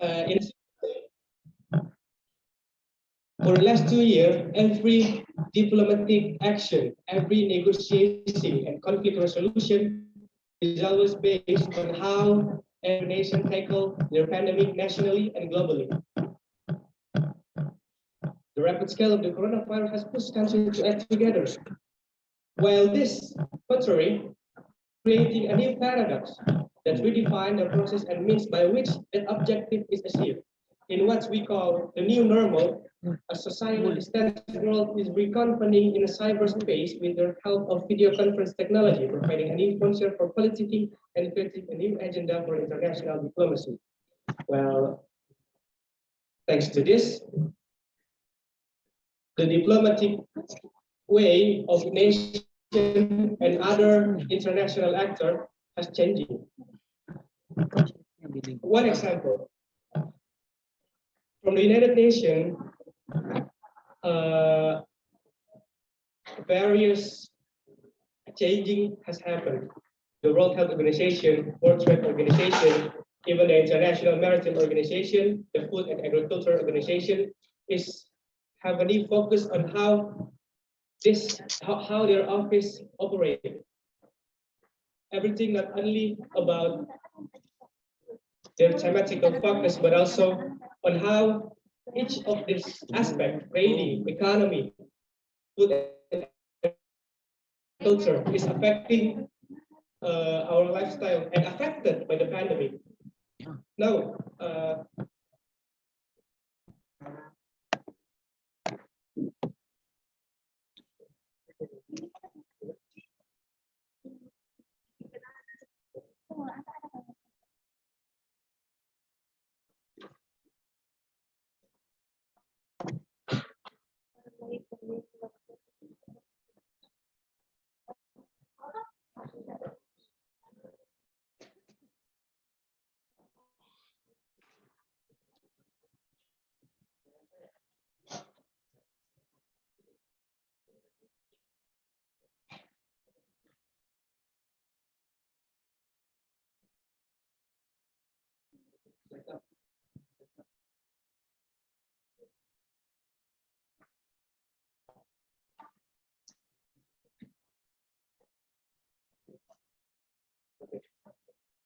In For the last 2 years, every diplomatic action, every negotiation and conflict resolution is always based on how every nation tackle their pandemic nationally and globally. The rapid scale of the coronavirus has pushed countries to act together. While this, contrary, creating a new paradox that redefines the process and means by which that objective is achieved. In what we call the new normal, a societal distance world is reconvening in a cyberspace with the help of video conference technology, providing a new frontier for politicking and creating a new agenda for international diplomacy. Well, thanks to this, the diplomatic way of nation and other international actors has changed. One example, from the United Nations, various changing has happened. The World Health Organization, World Trade Organization, even the International Maritime Organization, the Food and Agriculture Organization have a new focus on how their office operates. Everything not only about their thematical focus, but also on how each of these aspects, trading, economy, food and culture, is affecting our lifestyle and affected by the pandemic. Now,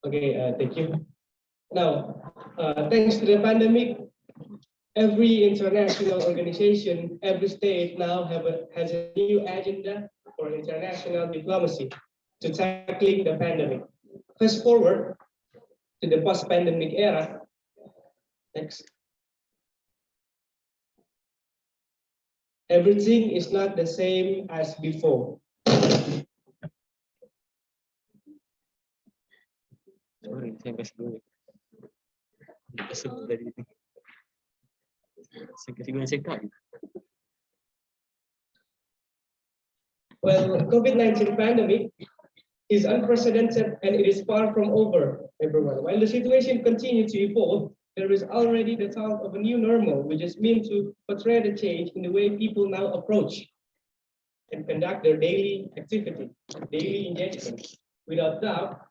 okay, thank you. Now, thanks to the pandemic, every international organization, every state now has a new agenda for international diplomacy to tackling the pandemic. Fast forward to the post-pandemic era. Next. Everything is not the same as before. Sorry, saya kasih dulu. Sebut dari ini. Saya kasih guna cakap. Well, COVID-19 pandemic is unprecedented and it is far from over, everyone. While the situation continues to evolve, there is already the talk of a new normal, which is meant to portray the change in the way people now approach and conduct their daily activity, daily engagement. Without doubt,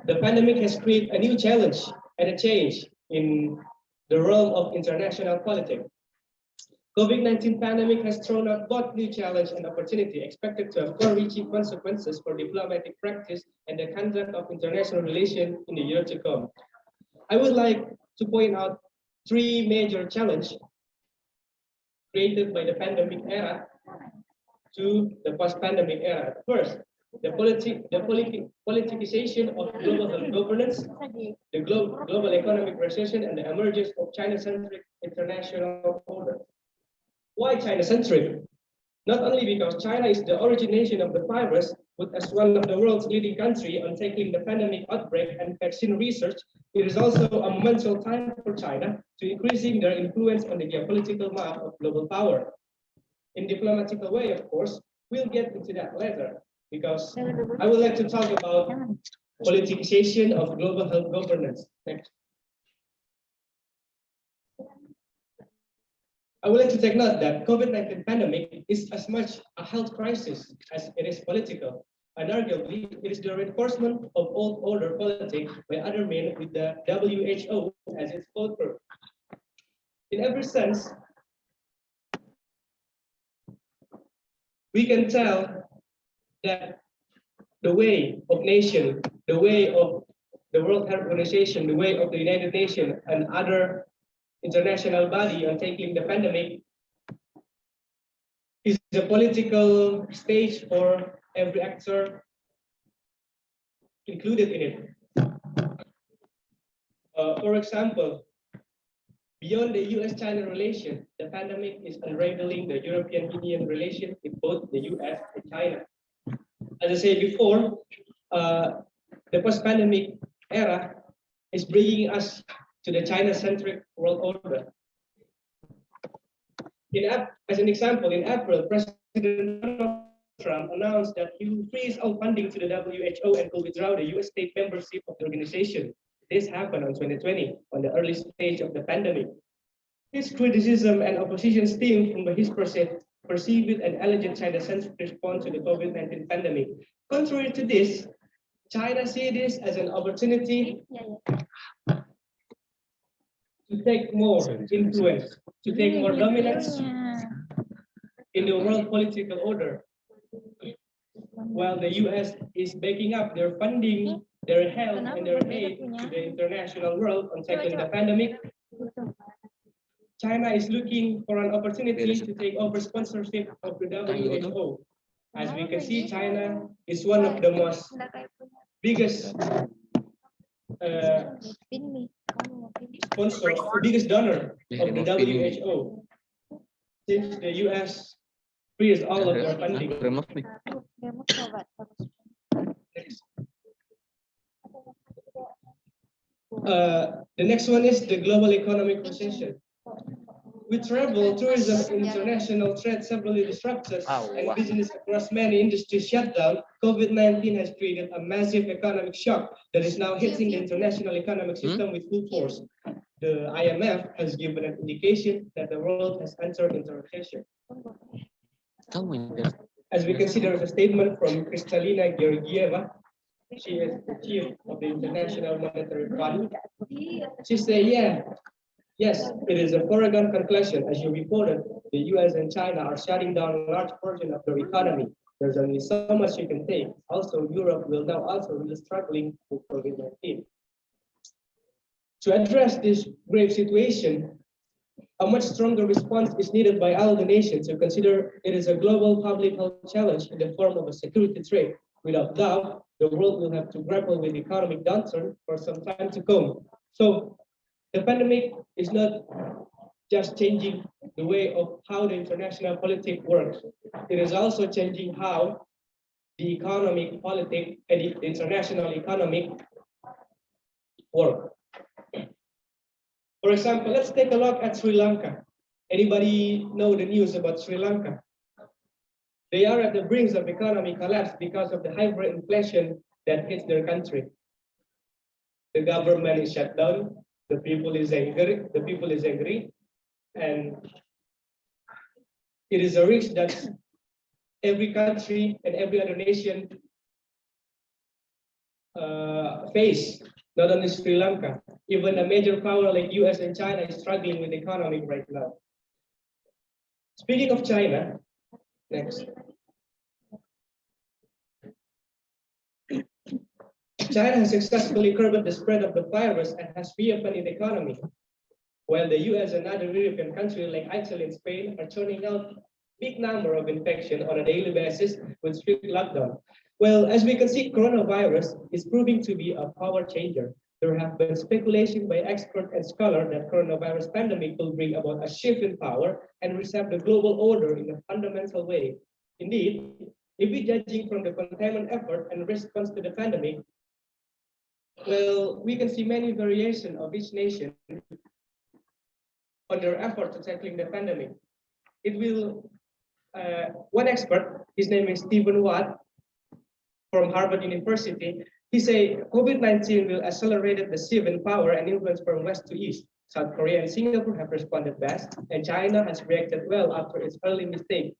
the pandemic has created a new challenge and a change in the realm of international politics. COVID-19 pandemic has thrown out both new challenge and opportunity, expected to have far-reaching consequences for diplomatic practice and the conduct of international relations in the year to come. I would like to point out three major challenges created by the pandemic era to the post-pandemic era. First, the politicization of global health governance, the global economic recession, and the emergence of China-centric international order. Why China-centric? Not only because China is the origination of the virus, but as one of the world's leading country on tackling the pandemic outbreak and vaccine research, it is also a monumental time for China to increasing their influence on the geopolitical map of global power. In diplomatical way, of course, we'll get into that later, because I would like to talk about politicization of global health governance. Next. I would like to take note that COVID-19 pandemic is as much a health crisis as it is political. And arguably, it is the reinforcement of old order politics by other men with the WHO as its fulcrum. In every sense, we can tell that the way of nation, the way of the World Health Organization, the way of the United Nations and other international body on tackling the pandemic is the political stage for every actor included in it. For example, beyond the US-China relation, the pandemic is unraveling the European Union relation with both the US and China. As I said before, the post-pandemic era is bringing us to the China-centric world order. As an example, in April, President Donald Trump announced that he will freeze all funding to the WHO and will withdraw the US state membership of the organization. This happened on 2020, on the early stage of the pandemic. His criticism and opposition stemmed from his perceived and alleged China-centric response to the COVID-19 pandemic. Contrary to this, China sees this as an opportunity to take more influence, to take more dominance in the world political order. While the US is backing up their funding, their help, and their aid to the international world on tackling the pandemic, China is looking for an opportunity to take over sponsorship of the WHO. As we can see, China is one of the most biggest sponsor, biggest donor of the WHO, since the US frees all of their funding. The next one is the global economic recession. With travel, tourism, international trade severely disrupted, and business across many industries shut down, COVID-19 has created a massive economic shock that is now hitting the international economic system with full force. The IMF has given an indication that the world has entered into recession. As we can see, there is a statement from Kristalina Georgieva. She is the chief of the International Monetary Fund. She said, yes, it is a foregone conclusion. As you reported, the US and China are shutting down a large portion of their economy. There's only so much you can take. Also, Europe will now also really struggling with COVID-19. To address this grave situation, a much stronger response is needed by all the nations who consider it is a global public health challenge in the form of a security threat. Without doubt, the world will have to grapple with economic downturn for some time to come. So the pandemic is not just changing the way of how the international politics works. It is also changing how the economic politics and the international economic work. For example, let's take a look at Sri Lanka. Anybody know the news about Sri Lanka? They are at the brink of economic collapse because of the hyperinflation that hits their country. The government is shut down. The people is angry, and it is a risk that every country and every other nation face, not only Sri Lanka. Even a major power like US and China is struggling with the economy right now. Speaking of China, next. China has successfully curbed the spread of the virus and has reopened the economy, while the US and other European countries like Italy and Spain are turning out big number of infections on a daily basis with strict lockdown. Well, as we can see, coronavirus is proving to be a power changer. There have been speculation by experts and scholars that coronavirus pandemic will bring about a shift in power and reset the global order in a fundamental way. Indeed, if we judging from the containment effort and response to the pandemic, well, we can see many variations of each nation on their effort to tackling the pandemic. It will, one expert, his name is Stephen Watt from Harvard University, he said COVID-19 will accelerate the shift in power and influence from west to east. South Korea and Singapore have responded best, and China has reacted well after its early mistake.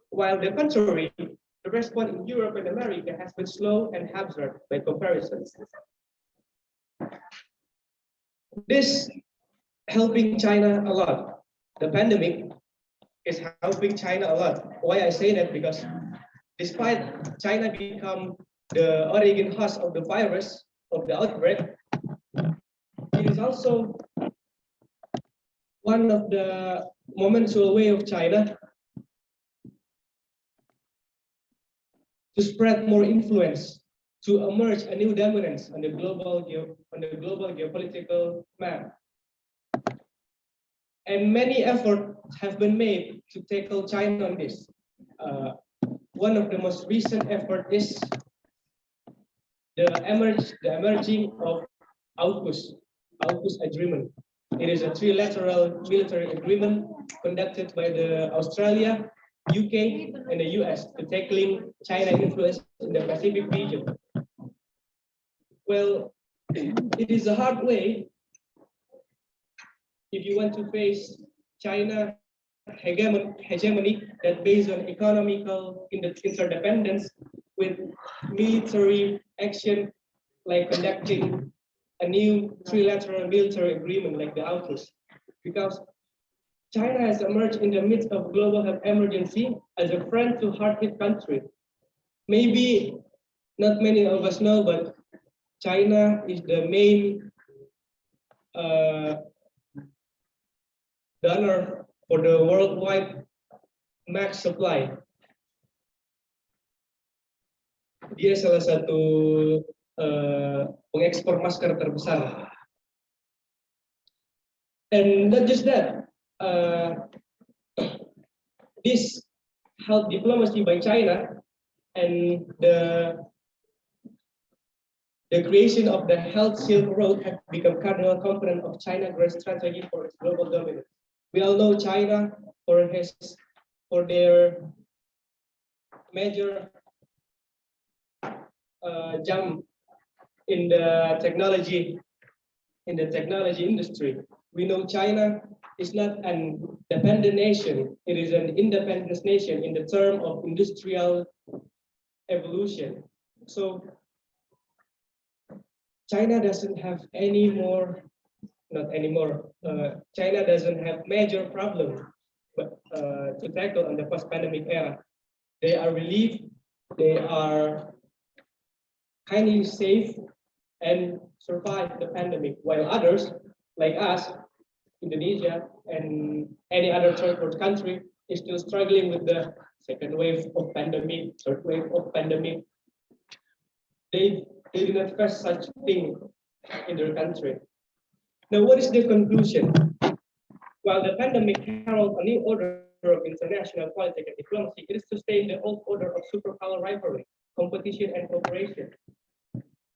While the contrary, the response in Europe and America has been slow and haphazard by comparison. This helping China a lot. The pandemic is helping China a lot. Why I say that? Because despite China become the origin host of the virus, of the outbreak, it is also one of the momentous way of China to spread more influence, to emerge a new dominance on the global geopolitical map. And many efforts have been made to tackle China on this. One of the most recent efforts is the emerging of AUKUS agreement. It is a trilateral military agreement conducted by the Australia, UK, and the US to tackling China influence in the Pacific region. Well, it is a hard way if you want to face China hegemony that based on economical interdependence with military action, like conducting a new trilateral military agreement like the AUKUS, because China has emerged in the midst of global health emergency as a friend to hard-hit country. Maybe not many of us know, but China is the main donor for the worldwide max supply. Dia salah satu pengekspor masker terbesar. And not just that, this health diplomacy by China and the creation of the Health Silk Road have become cardinal component of China's growth strategy for its global dominance. We all know China for their major jump in the technology industry. We know China is not an dependent nation; it is an independent nation in the term of industrial evolution. So China doesn't have any more, not anymore. China doesn't have major problem to tackle on the post-pandemic era. They are relieved. They are kindly safe and survive the pandemic, while others like us, Indonesia, and any other third world country is still struggling with the second wave of pandemic, third wave of pandemic. They did not face such thing in their country. Now, what is the conclusion? While the pandemic heralds a new order of international politics and diplomacy, it is to stay in the old order of superpower rivalry, competition, and cooperation.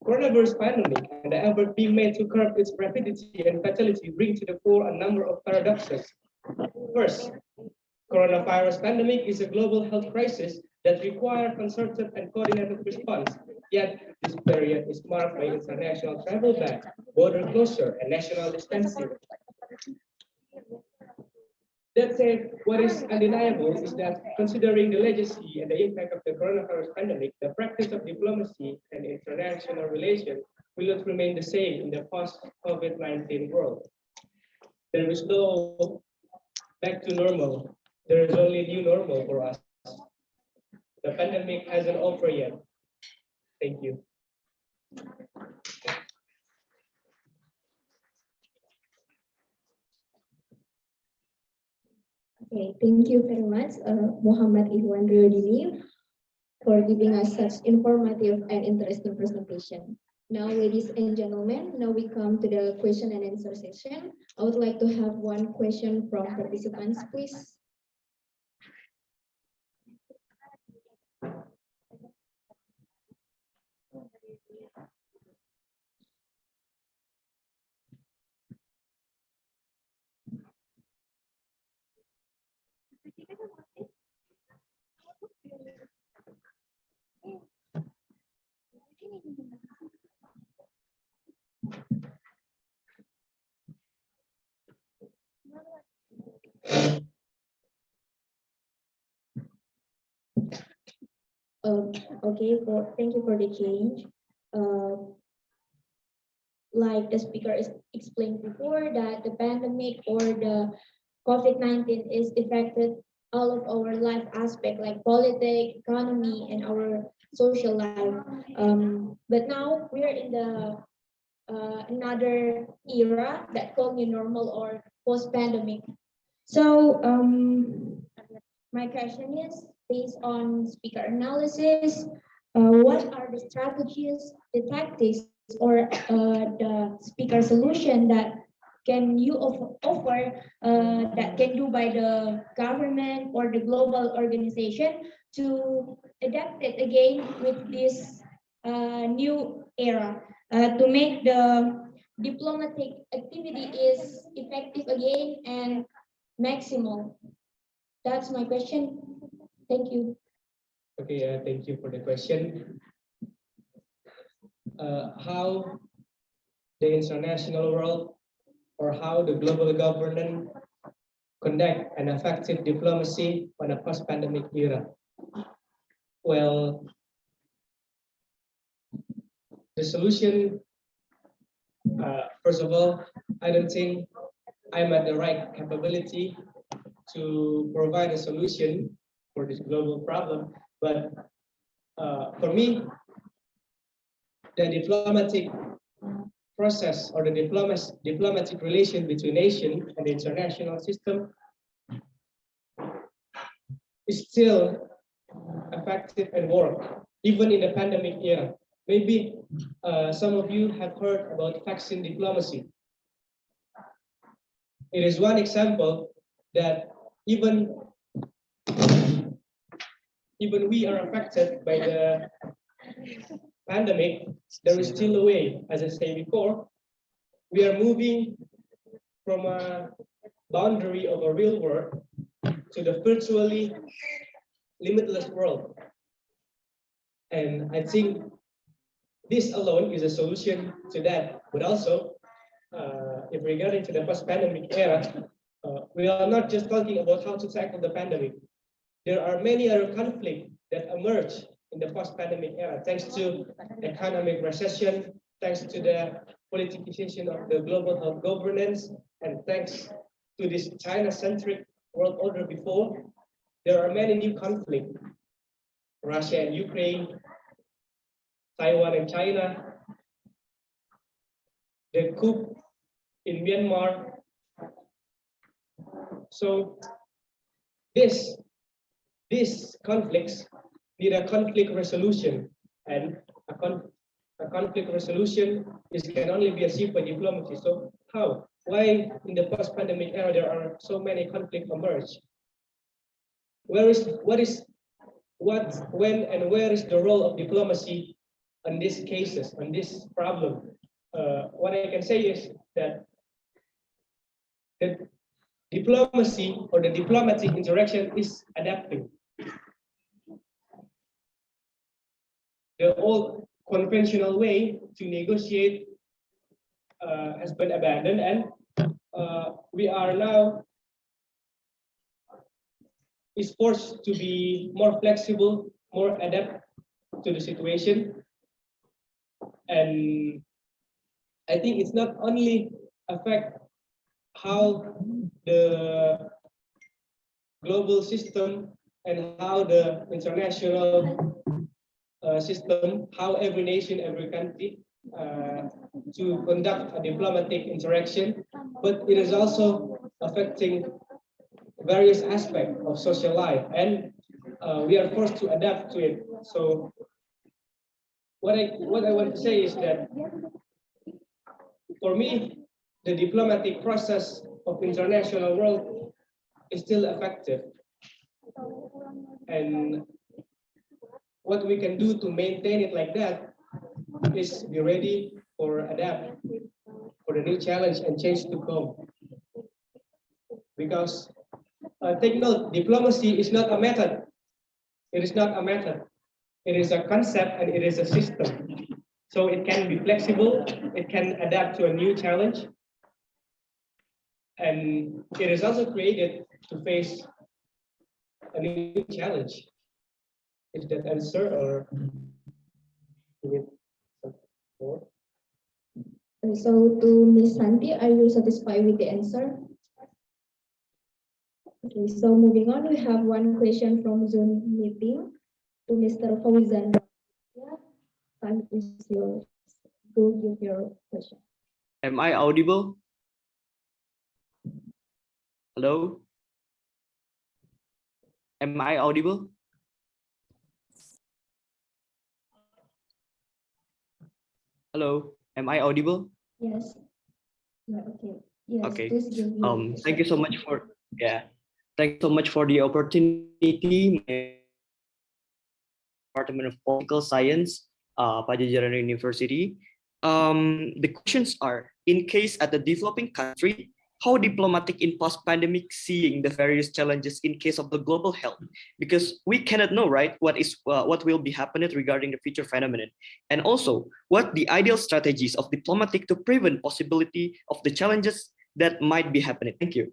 Coronavirus pandemic and the effort being made to curb its rapidity and fatality bring to the fore a number of paradoxes. First, coronavirus pandemic is a global health crisis that requires concerted and coordinated response. Yet, this period is marked by international travel ban, border closure, and national distancing. That said, what is undeniable is that considering the legacy and the impact of the coronavirus pandemic, the practice of diplomacy and international relations will not remain the same in the post-COVID-19 world. There is no back to normal. There is only new normal for us. The pandemic hasn't over yet. Thank you. Okay, thank you very much, Muhammad Ihwan Riodini, for giving us such informative and interesting presentation. Now, ladies and gentlemen, now we come to the question and answer session. I would like to have one question from participants, please. Okay, thank you for the change. Like the speaker is explained before, that the pandemic or the COVID-19 is affected all of our life aspect like politics, economy, and our social life. But now we are in the another era that called new normal or post-pandemic. So my question is based on speaker analysis. What are the strategies, the tactics, or the speaker solution that can you offer that can do by the government or the global organization to adapt it again with this new era to make the diplomatic activity is effective again and maximal? That's my question. Thank you. Okay, thank you for the question. How the international world or how the global governance conduct an effective diplomacy on a post-pandemic era? Well, the solution, first of all, I don't think I'm at the right capability to provide a solution for this global problem. But for me, the diplomatic process or the diplomatic relation between nation and the international system is still effective and work, even in the pandemic era. Maybe some of you have heard about vaccine diplomacy. It is one example that even we are affected by the pandemic, there is still a way. As I said before, we are moving from a boundary of a real world to the virtually limitless world. And I think this alone is a solution to that. But also, if regarding to the post-pandemic era, we are not just talking about how to tackle the pandemic. There are many other conflicts that emerge in the post-pandemic era, thanks to economic recession, thanks to the politicization of the global health governance, and thanks to this China-centric world order before, there are many new conflicts. Russia and Ukraine, Taiwan and China, the coup in Myanmar. So these conflicts need a conflict resolution, and a conflict resolution can only be achieved by diplomacy. So how? Why in the post-pandemic era there are so many conflicts emerge? When, and where is the role of diplomacy on these cases, on this problem? What I can say is that the diplomacy or the diplomatic interaction is adapting. The old conventional way to negotiate has been abandoned, and we are now is forced to be more flexible, more adapt to the situation. And I think it's not only affect how the global system and how the international system, how every nation, every country to conduct a diplomatic interaction, but it is also affecting various aspects of social life, and we are forced to adapt to it. So what I want to say is that for me, the diplomatic process of international world is still effective, and what we can do to maintain it like that is be ready for adapt for the new challenge and change to come. Because take note, diplomacy is not a method. It is not a method. It is a concept and it is a system. So it can be flexible. It can adapt to a new challenge. And it is also created to face a new challenge. Is that answer or you need some more? So to Ms. Santi, are you satisfied with the answer? Okay, so moving on, we have one question from Zoom meeting to Mr. Fauzan. Yeah, time is yours. Go give your question. Am I audible? Hello? Am I audible? Hello? Am I audible? Yes. Yeah, okay. Yes, Okay. please give me. Thank you so much for thank you so much for the opportunity. My Department of Political Science, Pajajaran University. The questions are: in case at the developing country, how diplomatic in post-pandemic seeing the various challenges in case of the global health, because we cannot know, right, what will be happening regarding the future phenomenon, and also what the ideal strategies of diplomatic to prevent possibility of the challenges that might be happening. Thank you.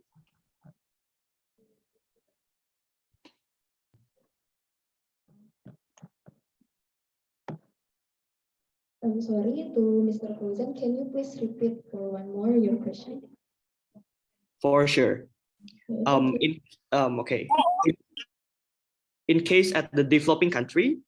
I'm sorry to Mr. Fauzan. Can you please repeat for one more your question? For sure. Okay. Okay. In case at the developing country,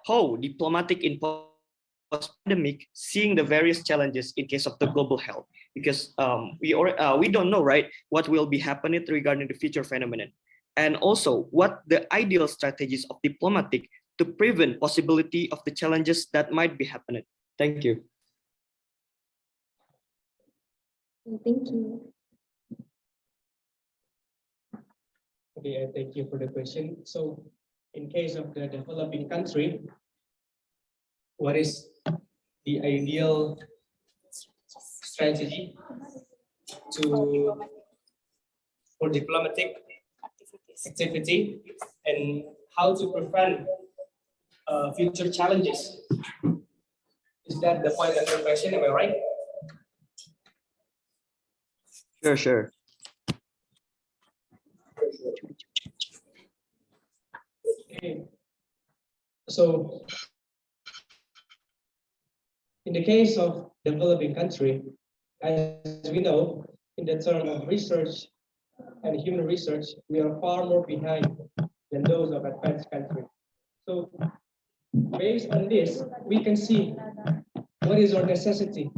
how diplomatic in post-pandemic seeing the various challenges in case of the global health, because we don't know, right, what will be happening regarding the future phenomenon, and also what the ideal strategies of diplomatic to prevent possibility of the challenges that might be happening. Thank you. Thank you. Okay, thank you for the question. So, in case of the developing country, what is the ideal strategy for diplomatic activity and how to prevent future challenges? Is that the point of your question? Am I right? Sure. Okay. So, in the case of developing country, as we know, in the term of research and human research, we are far more behind than those of advanced countries. So, based on this, we can see what is our necessity.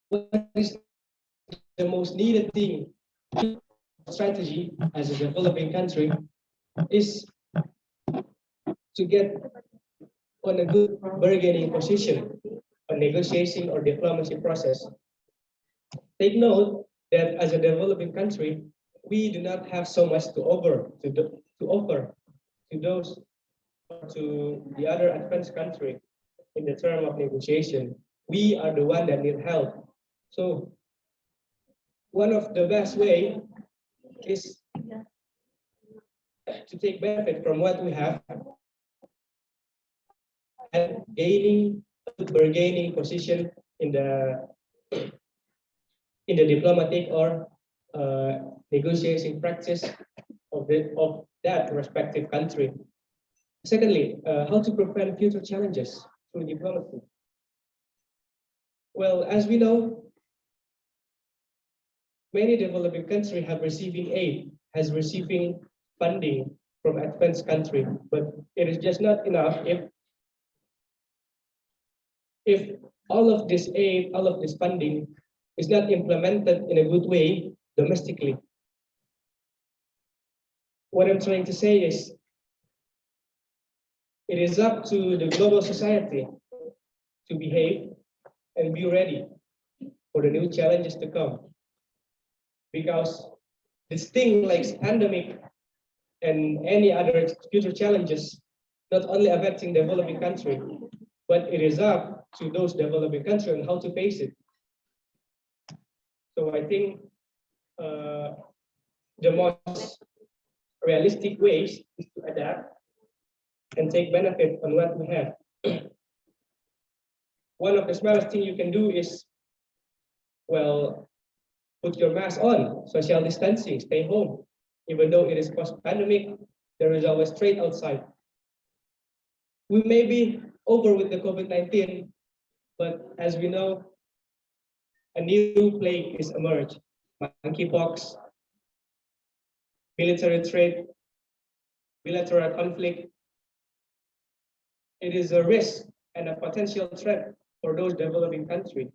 What is the most needed thing strategy as a developing country is to get on a good bargaining position on negotiation or diplomacy process. Take note that as a developing country, we do not have so much to offer to those to the other advanced country in the term of negotiation. We are the one that need help. So one of the best way is to take benefit from what we have and gaining a bargaining position in the diplomatic or negotiating practice of that respective country. Secondly, how to prevent future challenges through diplomacy. Well, as we know, many developing countries have receiving aid, has receiving funding from advanced country, but it is just not enough if all of this aid, all of this funding is not implemented in a good way domestically. What I'm trying to say is, it is up to the global society to behave and be ready for the new challenges to come. Because this thing like pandemic and any other future challenges not only affecting developing country, but it is up to those developing countries on how to face it. So I think the most realistic ways is to adapt and take benefit on what we have. One of the smallest thing you can do is, well, Put your mask on, social distancing, stay home. Even though it is post-pandemic, there is always trade outside. We may be over with the COVID-19, but as we know, a new plague is emerged. Monkeypox, military trade, bilateral conflict. It is a risk and a potential threat for those developing countries.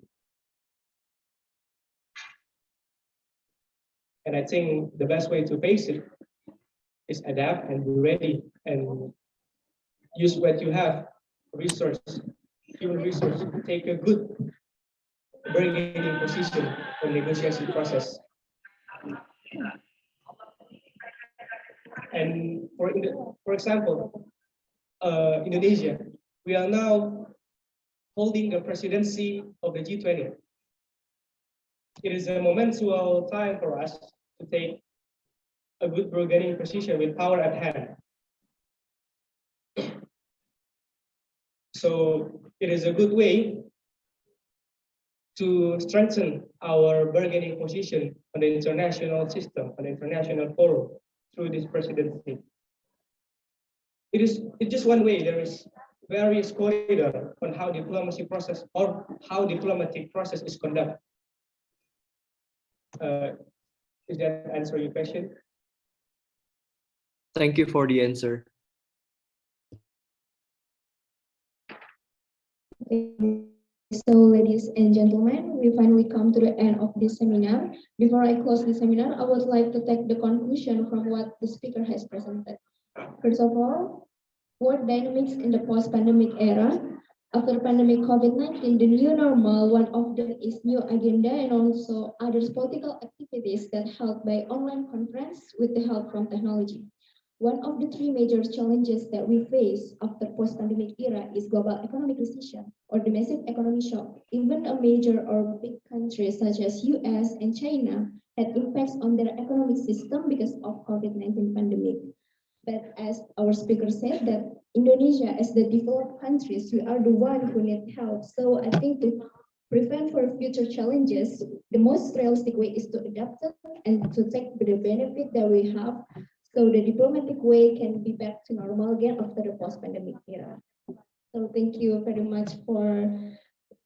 And I think the best way to face it is adapt and be ready and use what you have, resource, human resource, to take a good bargaining position for negotiation process. And for example, Indonesia, we are now holding the presidency of the G20. It is a momentous time for us to take a good bargaining position with power at hand. So it is a good way to strengthen our bargaining position on the international system, on the international forum through this presidency. It's just one way. There is various corridor on how diplomacy process or how diplomatic process is conducted. Does that answer your question? Thank you for the answer. So, ladies and gentlemen, we finally come to the end of this seminar. Before I close the seminar, I would like to take the conclusion from what the speaker has presented. First of all, world dynamics in the post-pandemic era. After pandemic COVID-19, the new normal, one of them is new agenda and also other political activities that held by online conference with the help from technology. One of the three major challenges that we face after post-pandemic era is global economic recession or the massive economic shock. Even a major or big countries such as US and China had impacts on their economic system because of COVID-19 pandemic. But as our speaker said, that Indonesia, as the developed countries, we are the one who need help. So I think to prevent for future challenges, the most realistic way is to adapt it and to take the benefit that we have, so the diplomatic way can be back to normal again after the post-pandemic era. So thank you very much for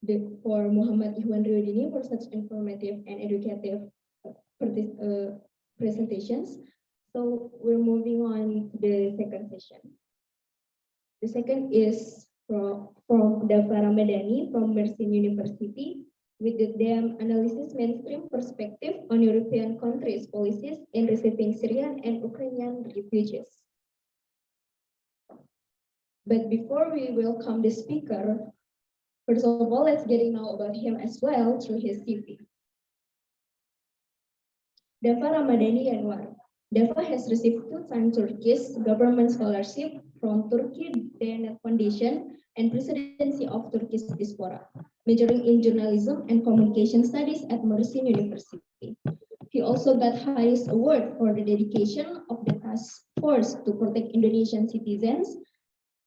Muhammad Ihwan Riodini for such informative and educative presentations. So we're moving on to the second session. The second is from Dava Ramadhani from Mersin University with the DEM analysis mainstream perspective on European countries' policies in receiving Syrian and Ukrainian refugees. But before we welcome the speaker, first of all, let's get to know about him as well through his CV. Dava Ramadhani Anwar. Dava has received 2-time Turkish government scholarship from Turkey Dayanet Foundation and Presidency of Turkish Diaspora, majoring in journalism and communication studies at Mersin University. He also got highest award for the dedication of the task force to protect Indonesian citizens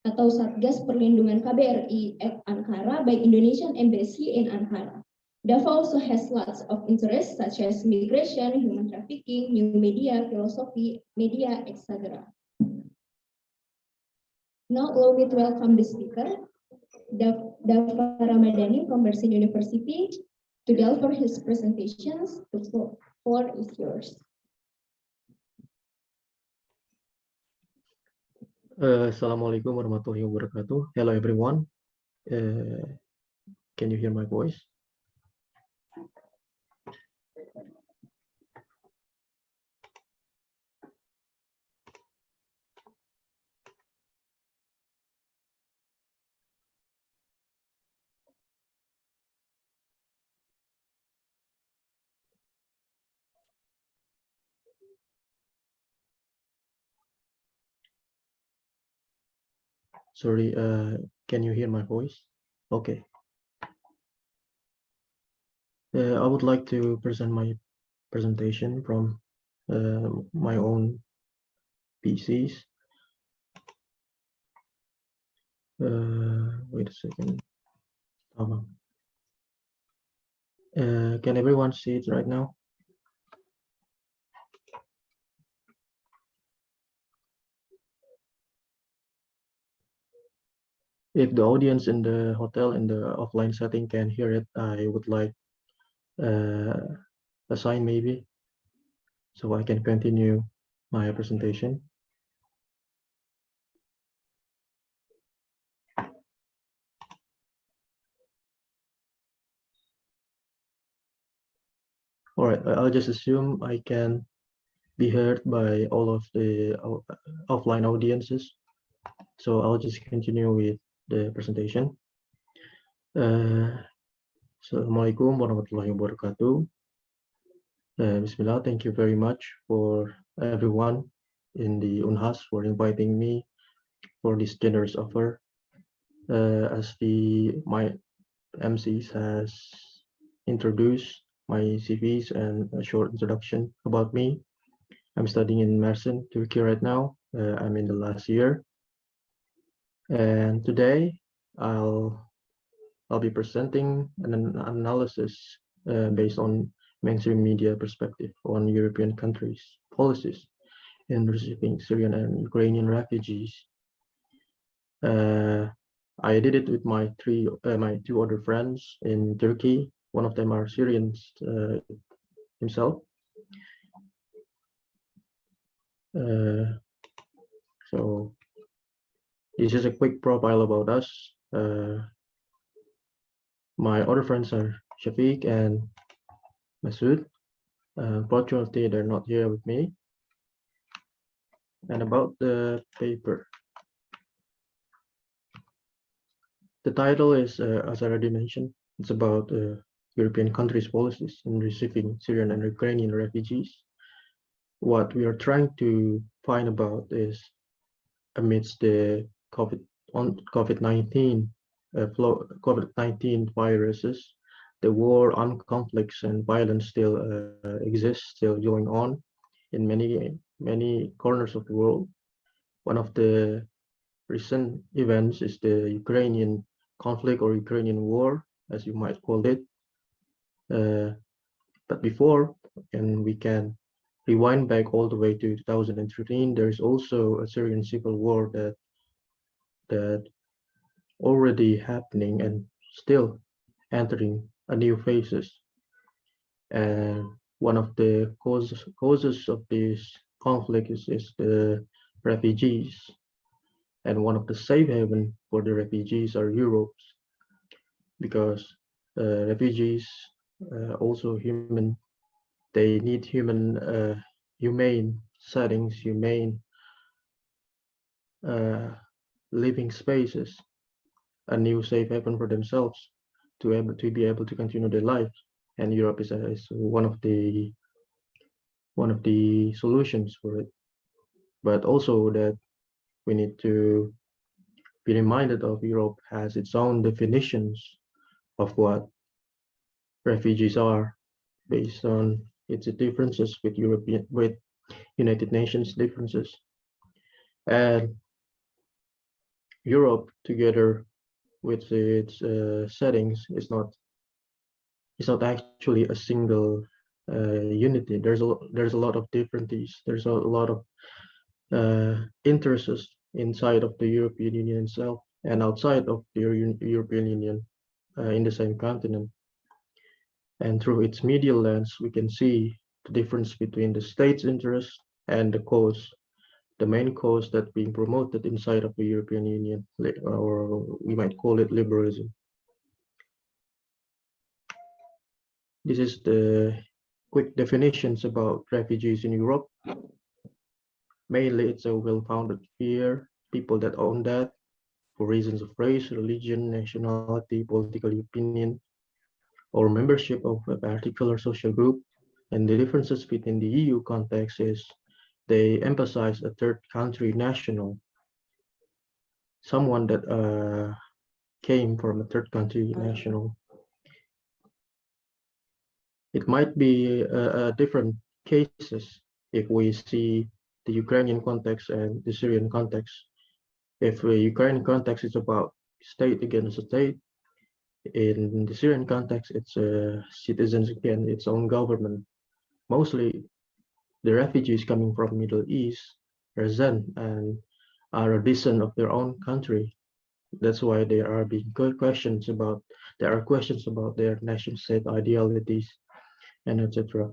atau Satgas Perlindungan KBRI at Ankara by Indonesian Embassy in Ankara. Dava also has lots of interests such as migration, human trafficking, new media, philosophy, media, etc. Now allow me to welcome the speaker, Dava Ramadhani from Mersin University, to deliver his presentations. The floor is yours. Assalamualaikum warahmatullahi wabarakatuh. Hello everyone. Can you hear my voice? Sorry, can you hear my voice? Okay. I would like to present my presentation from my own PCs. Wait a second. Can everyone see it right now? If the audience in the hotel in the offline setting can hear it, I would like a sign maybe, so I can continue my presentation. All right, I'll just assume I can be heard by all of the offline audiences. So I'll just continue with the presentation. Assalamualaikum warahmatullahi wabarakatuh. Bismillah, thank you very much for everyone in the UNHAS for inviting me for this generous offer. As my MCs has introduced my CVs and a short introduction about me. I'm studying in Mersin, Turkey right now. I'm in the last year. And today I'll be presenting an analysis based on mainstream media perspective on European countries' policies in receiving Syrian and Ukrainian refugees. I did it with my two other friends in Turkey. One of them are Syrians himself. So this is a quick profile about us. My other friends are Shafiq and Masood. Unfortunately, they're not here with me. And about the paper. The title is, as I already mentioned, it's about European countries' policies in receiving Syrian and Ukrainian refugees. What we are trying to find about is amidst the COVID-19 COVID-19 viruses, the war, armed conflicts, and violence still exists, still going on in many corners of the world. One of the recent events is the Ukrainian conflict or Ukrainian war, as you might call it. But before, and we can rewind back all the way to 2013, there is also a Syrian civil war that already happening and still entering a new phases. And one of the causes of this conflict is the refugees. And one of the safe haven for the refugees are Europe, because refugees also they need humane settings, humane living spaces, a new safe haven for themselves to be able to continue their life. And Europe is one of the solutions for it. But also that we need to be reminded of Europe has its own definitions of what refugees are based on its differences with United Nations differences. And Europe, together with its settings, is not actually a single unity. There's a lot of differences. There's a lot of interests inside of the European Union itself and outside of the European Union in the same continent. And through its medial lens, we can see the difference between the state's interest and the cause, the main cause that's being promoted inside of the European Union, or we might call it liberalism. This is the quick definitions about refugees in Europe. Mainly, it's a well-founded fear, people that own that for reasons of race, religion, nationality, political opinion, or membership of a particular social group. And the differences within the EU context is they emphasize a third country national, someone that came from a third country national. It might be different cases if we see the Ukrainian context and the Syrian context. If the Ukrainian context is about state against state, in the Syrian context, it's citizens against its own government. Mostly, the refugees coming from Middle East resent and are a descendant of their own country. That's why there are questions about their nation state ideologies and etc.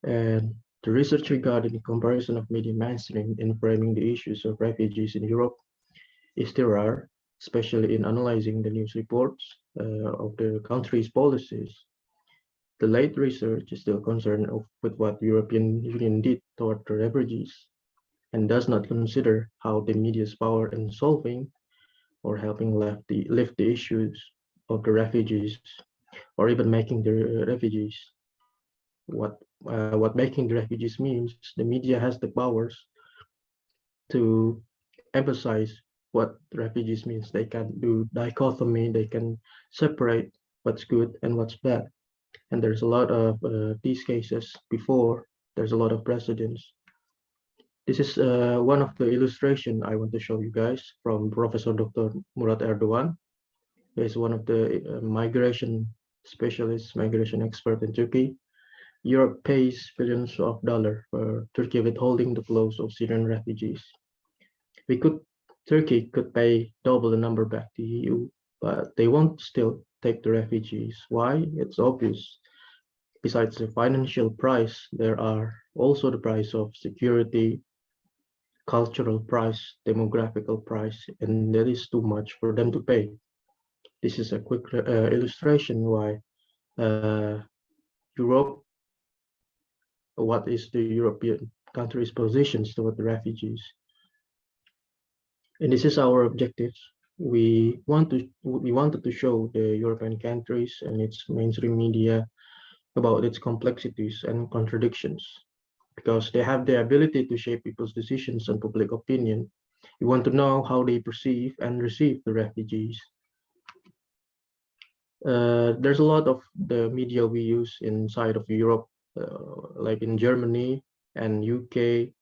And the research regarding the comparison of media mainstream in framing the issues of refugees in Europe is still rare, especially in analyzing the news reports of the country's policies. The late research is still concerned with what European Union did toward the refugees and does not consider how the media's power in solving or helping lift the issues of the refugees or even making the refugees. What making the refugees means, the media has the powers to emphasize what refugees means. They can do dichotomy, they can separate what's good and what's bad. And there's a lot of these cases before, there's a lot of precedents. This is one of the illustration I want to show you guys from Professor Dr. Murat Erdogan. He is one of the migration specialists, migration expert in Turkey. Europe pays billions of dollars for Turkey withholding the flows of Syrian refugees. Turkey could pay double the number back to EU, but they won't still take the refugees. Why? It's obvious. Besides the financial price, there are also the price of security, cultural price, demographical price, and that is too much for them to pay. This is a quick illustration why Europe, what is the European countries' positions toward the refugees. And this is our objectives. We wanted to show the European countries and its mainstream media about its complexities and contradictions, because they have the ability to shape people's decisions and public opinion. We want to know how they perceive and receive the refugees. There's a lot of the media we use inside of Europe, like in Germany and UK.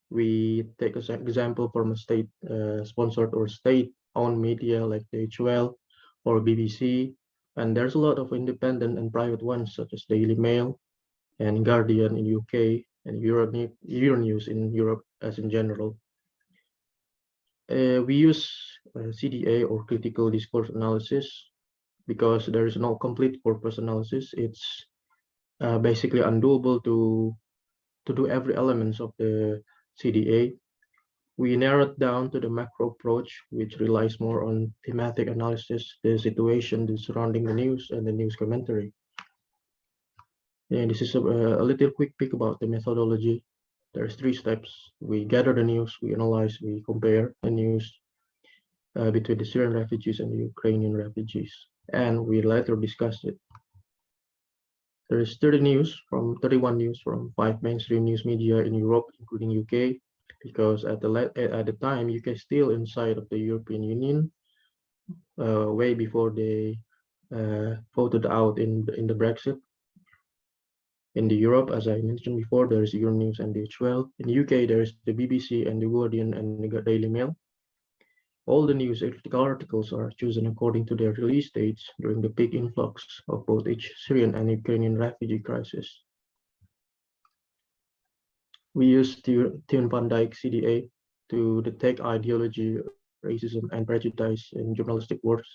We take as an example from a state sponsored or state-owned media like the HL or BBC. And there's a lot of independent and private ones such as Daily Mail and Guardian in UK and Euronews in Europe as in general. We use CDA or critical discourse analysis because there is no complete corpus analysis. It's basically undoable to do every elements of the CDA. We narrowed down to the macro approach, which relies more on thematic analysis, the situation surrounding the news and the news commentary. And this is a little quick peek about the methodology. There's 3 steps. We gather the news, we analyze, we compare the news between the Syrian refugees and the Ukrainian refugees, and we later discuss it. There is 31 news from 5 mainstream news media in Europe, including UK, because at the time UK is still inside of the European Union, way before they voted out in the Brexit. In the Europe, as I mentioned before, there is Euronews and DHL. In the UK, there is the BBC and the Guardian and the Daily Mail. All the news articles are chosen according to their release dates during the peak influx of both each Syrian and Ukrainian refugee crisis. We use Thierry van Dijk CDA to detect ideology, racism, and prejudice in journalistic works.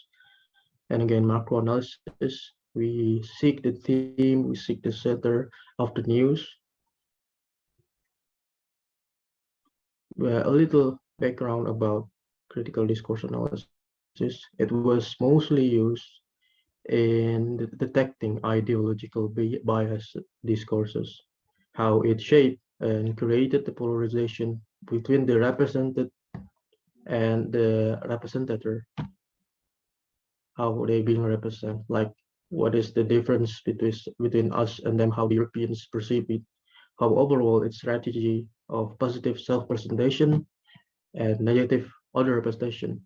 And again, macro analysis. We seek the theme, we seek the center of the news. A little background about critical discourse analysis. It was mostly used in detecting ideological bias discourses, how it shaped and created the polarization between the represented and the representator, how they being represented, like what is the difference between us and them, how the Europeans perceive it, how overall its strategy of positive self-presentation and negative other representation,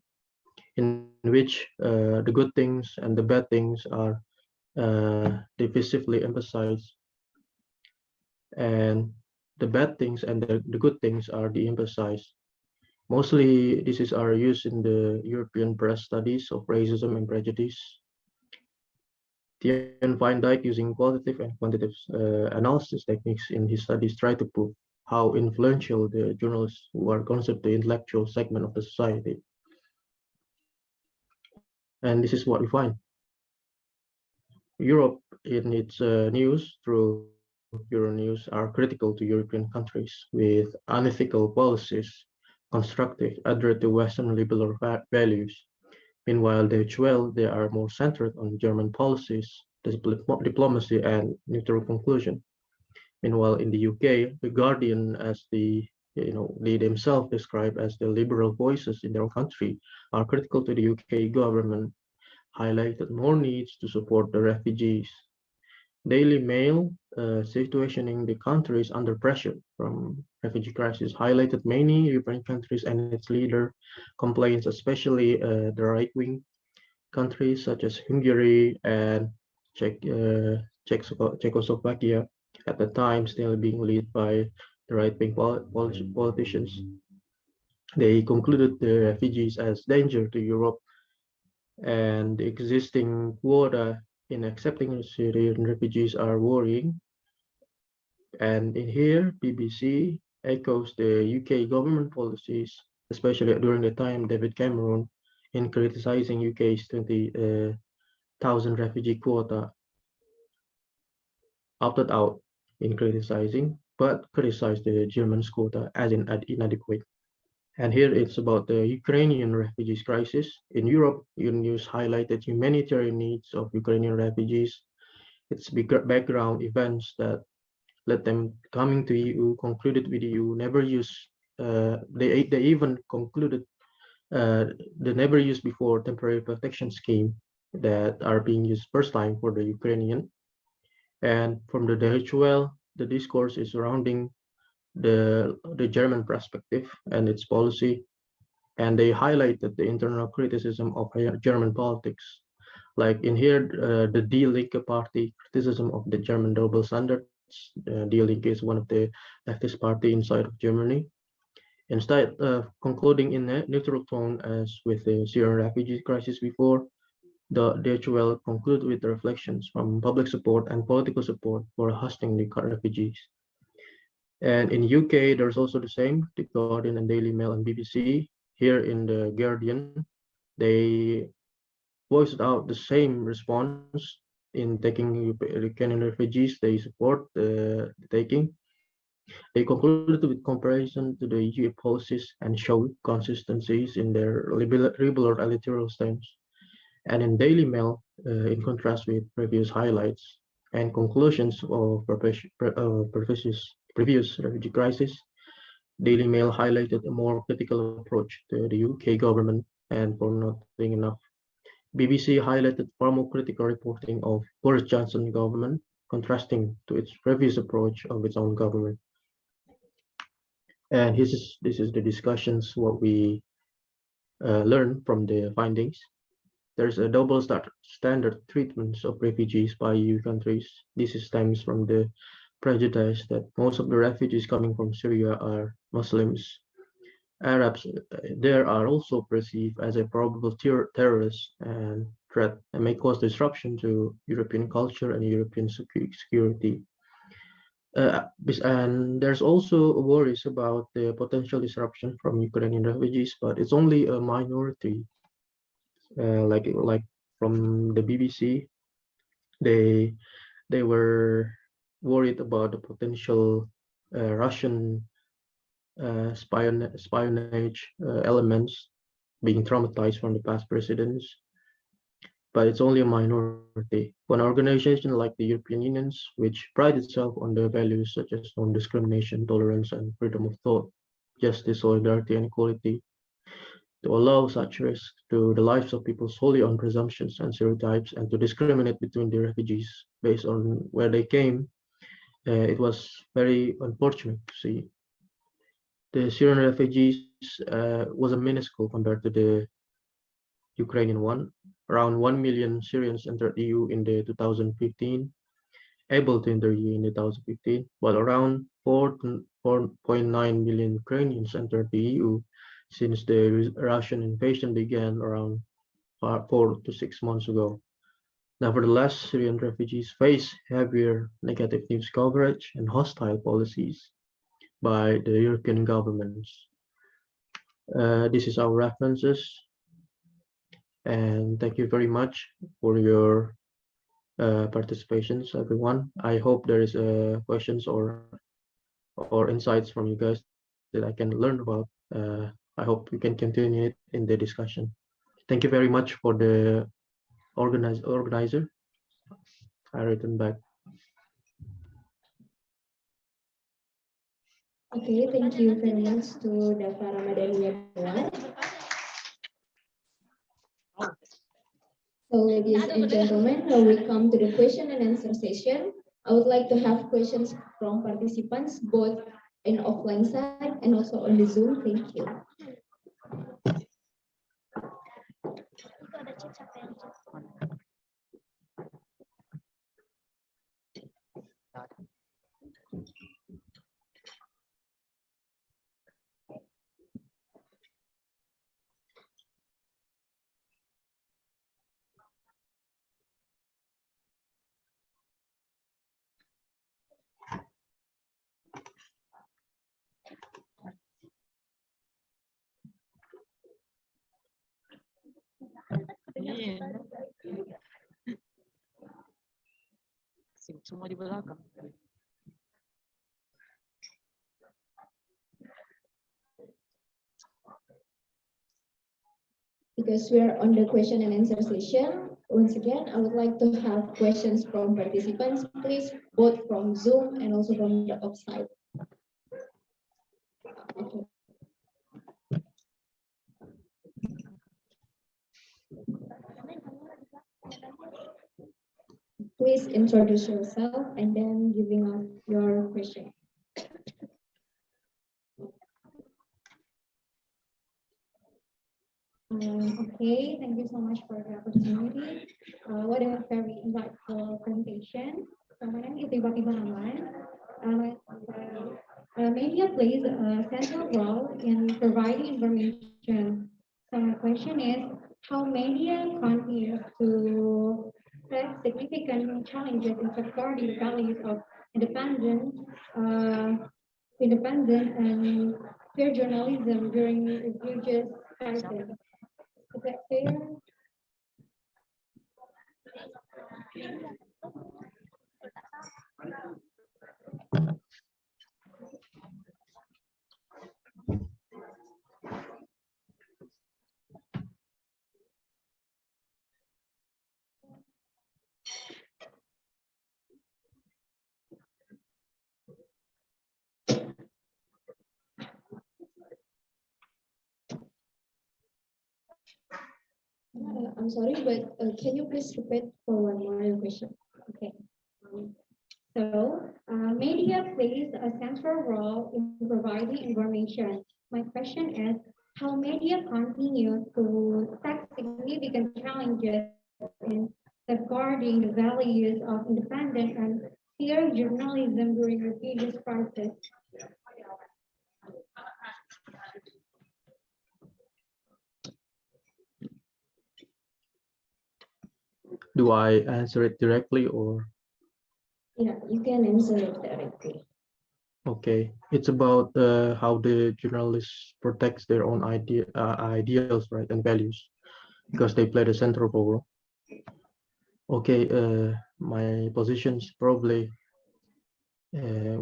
in which the good things and the bad things are divisively emphasized, and the bad things and the good things are de-emphasized. Mostly, this are used in the European press studies of racism and prejudice. Thierry van Dijk, using qualitative and quantitative analysis techniques in his studies, try to prove how influential the journalists who are considered the intellectual segment of the society. And this is what we find. Europe, in its news through Euronews, are critical to European countries with unethical policies, constructive, adhere to Western liberal values. Meanwhile, the well, they are more centered on German policies, diplomacy, and neutral conclusion. Meanwhile, in the UK, the Guardian, as they themselves describe as the liberal voices in their country, are critical to the UK government, highlighted more needs to support the refugees. Daily Mail, situationing the country is under pressure from refugee crisis, highlighted many European countries and its leader complaints, especially the right-wing countries such as Hungary and Czechoslovakia, at the time still being led by the right-wing politicians. They concluded the refugees as danger to Europe, and the existing quota in accepting Syrian refugees are worrying. And in here, BBC echoes the UK government policies, especially during the time David Cameron, in criticizing UK's 20,000 refugee quota, opted out in criticizing, but criticized the German quota as inadequate. And here it's about the Ukrainian refugees crisis. In Europe, Euronews highlighted humanitarian needs of Ukrainian refugees, its background events that led them coming to EU, concluded with EU, never use, they even concluded the never used before temporary protection scheme that are being used first time for the Ukrainian. And from the DHL, the discourse is surrounding the German perspective and its policy, and they highlighted the internal criticism of German politics. Like in here, the Die Linke party criticism of the German double standards. Die Linke is one of the leftist party inside of Germany. Instead of concluding in a neutral tone as with the Syrian refugee crisis before, the DHL conclude with the reflections from public support and political support for hosting the refugees. And in UK, there's also the same, the Guardian and Daily Mail and BBC. Here in the Guardian, they voiced out the same response in taking Ukrainian refugees. They support the taking. They concluded with comparison to the EU policies and showed consistencies in their liberal editorial stance. And in Daily Mail, in contrast with previous highlights and conclusions of previous refugee crisis, Daily Mail highlighted a more critical approach to the UK government, and for nothing enough, BBC highlighted far more critical reporting of Boris Johnson government, contrasting to its previous approach of its own government. And this is the discussions what we learned from the findings. There's a double standard treatments of refugees by EU countries. This stems from the prejudice that most of the refugees coming from Syria are Muslims. Arabs there are also perceived as a probable terrorist and threat and may cause disruption to European culture and European security. And there's also worries about the potential disruption from Ukrainian refugees, but it's only a minority. Like from the BBC, they were worried about the potential Russian spionage elements being traumatized from the past presidents, but it's only a minority. For an organization like the European Union, which prides itself on the values such as non-discrimination, tolerance, and freedom of thought, justice, solidarity, and equality, to allow such risk to the lives of people solely on presumptions and stereotypes, and to discriminate between the refugees based on where they came, it was very unfortunate to see. The Syrian refugees was a minuscule compared to the Ukrainian one. Around 1 million Syrians entered EU in the 2015, able to enter EU in 2015, while around 4.9 million Ukrainians entered the EU since the Russian invasion began around 4 to 6 months ago. Nevertheless, Syrian refugees face heavier negative news coverage and hostile policies by the European governments. This is our references. And thank you very much for your participations, everyone. I hope there is questions or insights from you guys that I can learn about. I hope we can continue it in the discussion. Thank you very much for the organizer. I return back. Okay, thank you very much to Dava Ramadhani everyone. So ladies and gentlemen, now we come to the question and answer session. I would like to have questions from participants both in offline side and also on the Zoom. Thank you. Semua di belakang. Because we are on the question and answer session, once again, I would like to have questions from participants, please, both from Zoom and also from the offsite. Okay. Please introduce yourself and then giving us your question. Okay, thank you so much for the opportunity. What a very insightful presentation. So my name is Iwa Ibahaman. Media plays a central role in providing information. So my question is, how media continues to face significant challenges in safeguarding the values of independent, independent and fair journalism during religious crisis? Is that fair? I'm sorry, but can you please repeat for one more question? Okay. Media plays a central role in providing information. My question is, how media continue to face significant challenges in safeguarding the values of independent and fair journalism during religious crisis? Do I answer it directly or? Yeah, you can answer it directly. Okay, it's about how the journalists protects their own ideals, right, and values, because they play the central role. Okay, my positions probably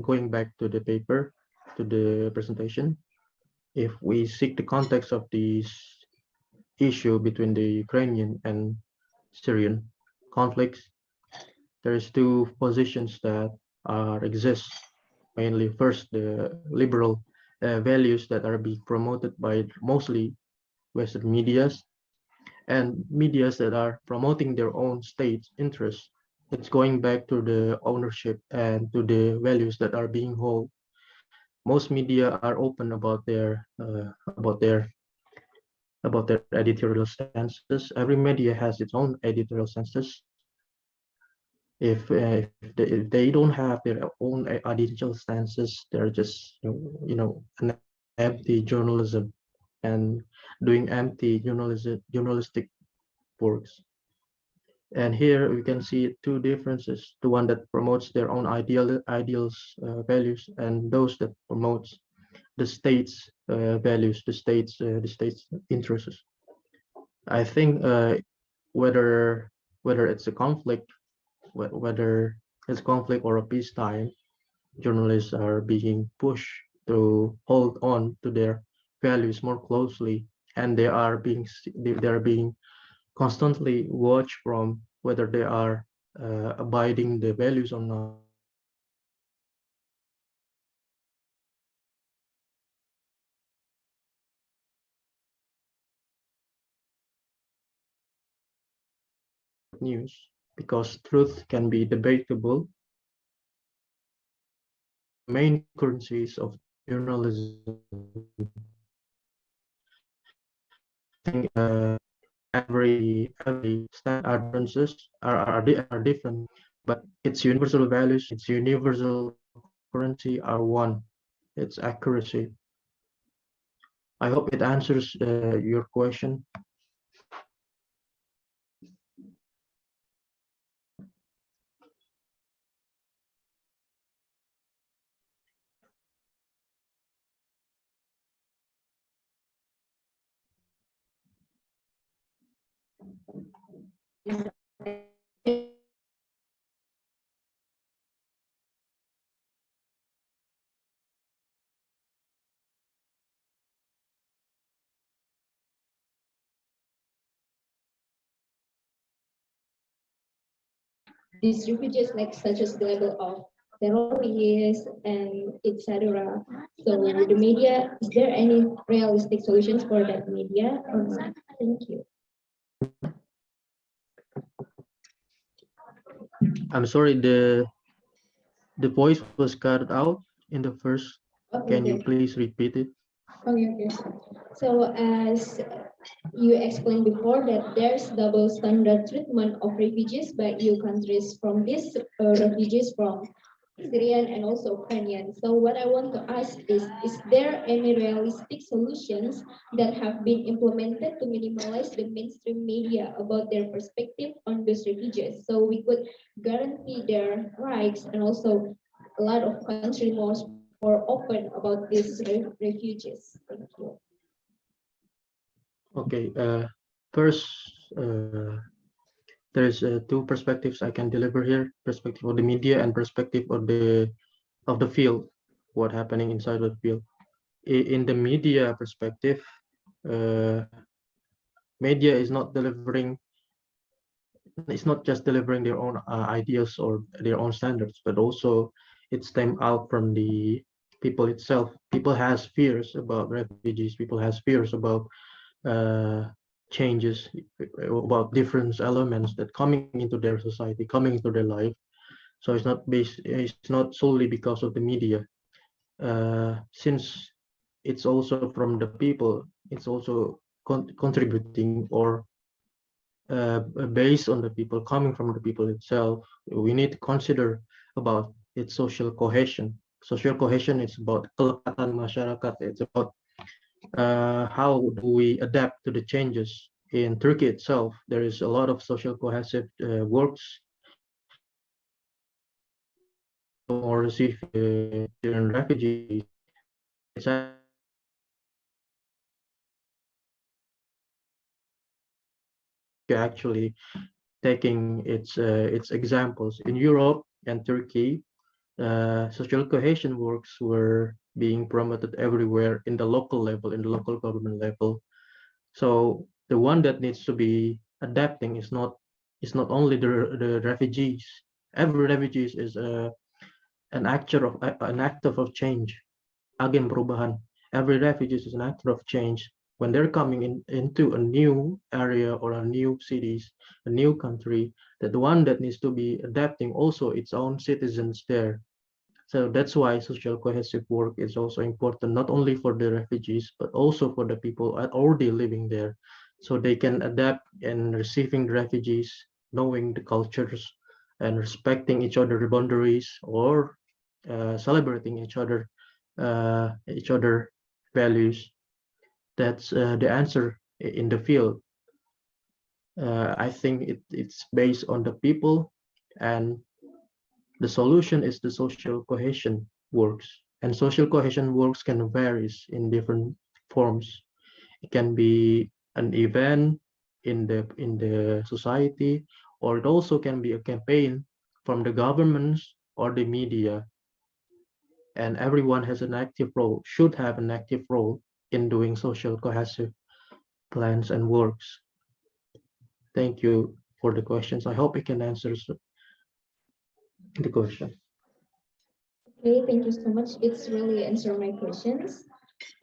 going back to the paper, to the presentation. If we seek the context of this issue between the Ukrainian and Syrian conflicts, there's two positions that exist. Mainly, first, the liberal values that are being promoted by mostly Western medias and medias that are promoting their own state's interests. It's going back to the ownership and to the values that are being held. Most media are open about their editorial stances. Every media has its own editorial stances. If they don't have their own editorial stances, they're just an empty journalism and doing empty journalistic works. And here we can see two differences: the one that promotes their own ideals, values, and those that promotes the state's values, the state's interests. I think whether it's a conflict, whether it's conflict or a peacetime, journalists are being pushed to hold on to their values more closely, and they are being constantly watched from whether they are abiding the values or not. News, because truth can be debatable. Main currencies of journalism, I think every standard differences are different, but its universal values, its universal currency are one. It's accuracy. I hope it answers your question. These refugees, like such as the level of terrorists and etc. So the media, is there any realistic solutions for that media or not? Thank you. I'm sorry, the voice was cut out in the first. Can you Okay. please repeat it? Okay. So as you explained before that there's double standard treatment of refugees by EU countries from these refugees from Syrian and also Ukrainian. So what I want to ask is there any realistic solutions that have been implemented to minimize the mainstream media about their perspective on these refugees? So we could guarantee their rights and also a lot of countries more open about these refugees. Thank you. Okay. First, there's two perspectives I can deliver here: perspective of the media and perspective of the field, what happening inside of the field. In the media perspective, uh, media is not delivering. It's not just delivering their own ideas or their own standards, but also it's them out from the people itself. People has fears about refugees. People has fears about uh, changes, about different elements that coming into their society, coming into their life. So it's not solely because of the media. Since it's also from the people, it's also contributing or based on the people, coming from the people itself. We need to consider about its social cohesion. Social cohesion is about kelekatan masyarakat. It's about how do we adapt to the changes in Turkey itself. There is a lot of social cohesive works or receive Syrian refugees. It's actually taking its examples in Europe and Turkey. Social cohesion works were being promoted everywhere in the local level, in the local government level. So the one that needs to be adapting is not only the refugees. Every refugees is an actor of change, agen perubahan. Every refugee is an actor of change. When they're coming into a new area or a new cities, a new country, that the one that needs to be adapting also its own citizens there. So that's why social cohesive work is also important, not only for the refugees, but also for the people already living there. So they can adapt and receiving the refugees, knowing the cultures and respecting each other boundaries or celebrating each other values. That's the answer in the field. I think it's based on the people, and the solution is the social cohesion works. And social cohesion works can varies in different forms. It can be an event, in the society, or it also can be a campaign from the governments or the media. And everyone has an active role, should have an active role in doing social cohesive plans and works. Thank you for the questions. I hope it can answer the question. Okay, thank you so much. It's really answered my questions.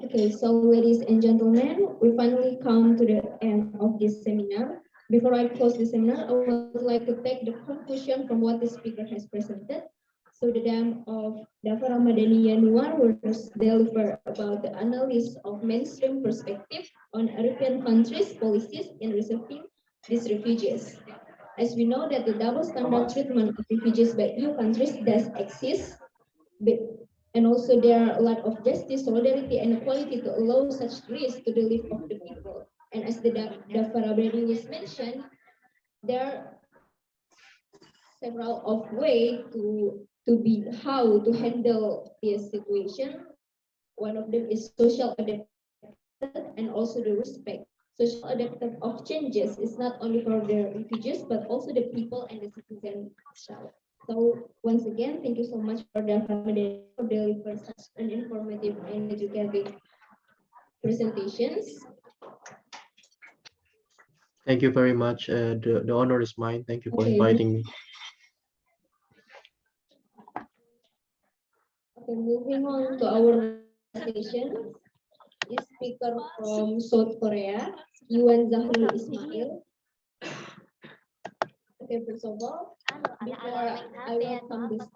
Okay, so ladies and gentlemen, we finally come to the end of this seminar. Before I close the seminar, I would like to take the conclusion from what the speaker has presented. So the dam of Dava Ramadhani Yanuar was delivered about the analysis of mainstream perspective on European countries' policies in receiving these refugees. As we know that the double standard treatment of refugees by EU countries does exist, and also there are a lot of justice, solidarity, and equality to allow such risk to the life of the people. And as the Dafarabadi was mentioned, there are several of ways to be how to handle this situation. One of them is social adaptation and also the respect. Social adaptation of changes is not only for the refugees but also the people and the citizens itself. So once again, thank you so much for delivering such an informative and educative presentations. Thank you very much. The honor is mine. Thank you for Okay. inviting me. Okay, moving on to our session. Is speaker from South Korea, Yuan Zahrul Ismail. Okay, first of all, before I welcome this.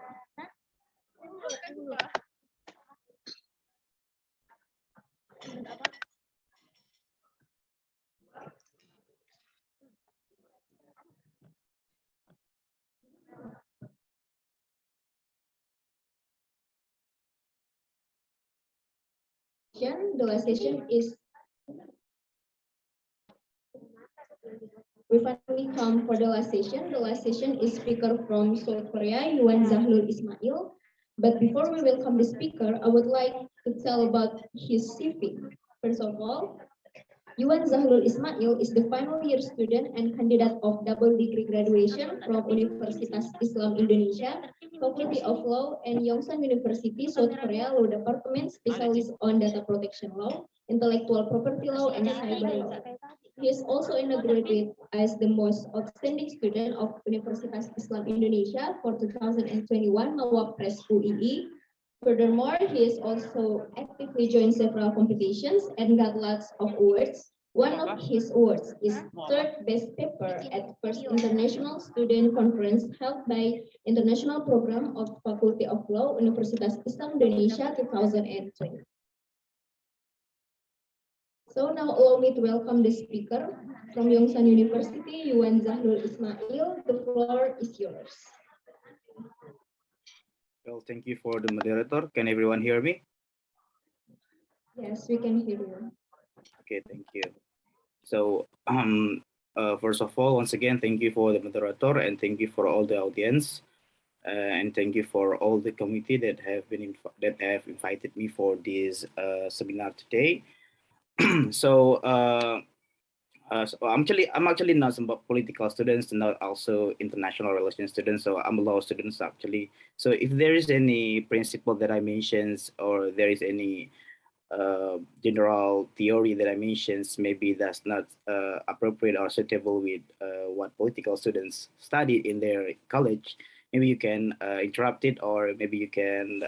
The last session is we finally come for the last session. The last session is speaker from South Korea, Yuan Zahrul Ismail. But before we welcome the speaker, I would like to tell about his CV. First of all, Yuan Zahrul Ismail is the final year student and candidate of double degree graduation from Universitas Islam Indonesia, Faculty of Law, and Yongsan University, South Korea Law Department, specialist on data protection law, intellectual property law, and cyber law. He is also inaugurated as the most outstanding student of Universitas Islam Indonesia for 2021 Mawapres UII. Furthermore, he is also actively joined several competitions and got lots of awards. One of his awards is third best paper at first International Student Conference held by International Program of Faculty of Law, Universitas Islam Indonesia 2020. So now allow me to welcome the speaker from Yongsan University, Yuan Zahrul Ismail. The floor is yours. Well, thank you for the moderator. Can everyone hear me? Yes, we can hear you. Okay, thank you. So, first of all, once again, thank you for the moderator and thank you for all the audience, and thank you for all the committee that have invited me for this seminar today. So, I'm actually not some political students, not also international relations students. So I'm a law students actually. So if there is any principle that I mentions or there is any general theory that I mentions, maybe that's not appropriate or suitable with what political students studied in their college, maybe you can interrupt it or maybe you can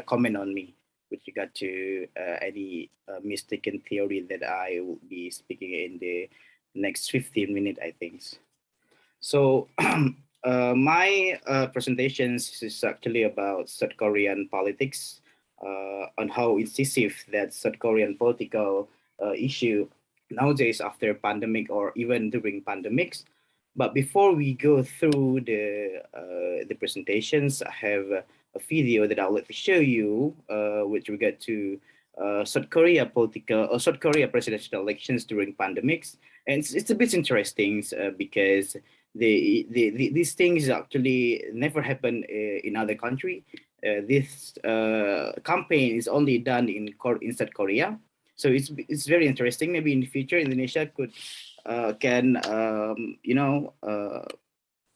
comment on me with regard to any mistaken theory that I will be speaking in the next 15 minutes, I think. So my presentations is actually about South Korean politics, on how incisive that South Korean political issue nowadays after pandemic or even during pandemics. But before we go through the presentations, I have a video that I'd like to show you with regard to South Korea political or South Korea presidential elections during pandemics, and it's a bit interesting because these things actually never happen in other country. This campaign is only done in South Korea, so it's very interesting. Maybe in the future, Indonesia could can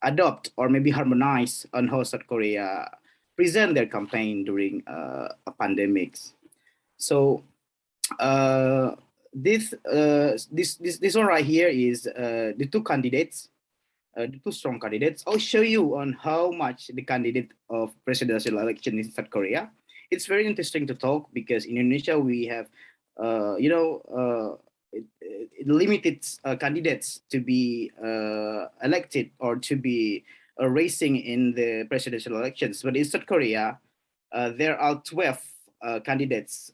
adopt or maybe harmonize on how South Korea present their campaign during a pandemics. So this one right here is the two candidates, the two strong candidates. I'll show you on how much the candidate of presidential election in South Korea. It's very interesting to talk because in Indonesia we have, limited candidates to be elected or to be racing in the presidential elections. But in South Korea, there are 12 candidates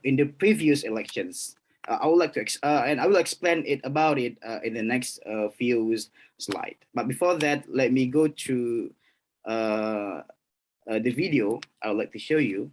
in the previous elections. I would like to, and I will explain it about it in the next few slides. But before that, let me go to the video I would like to show you.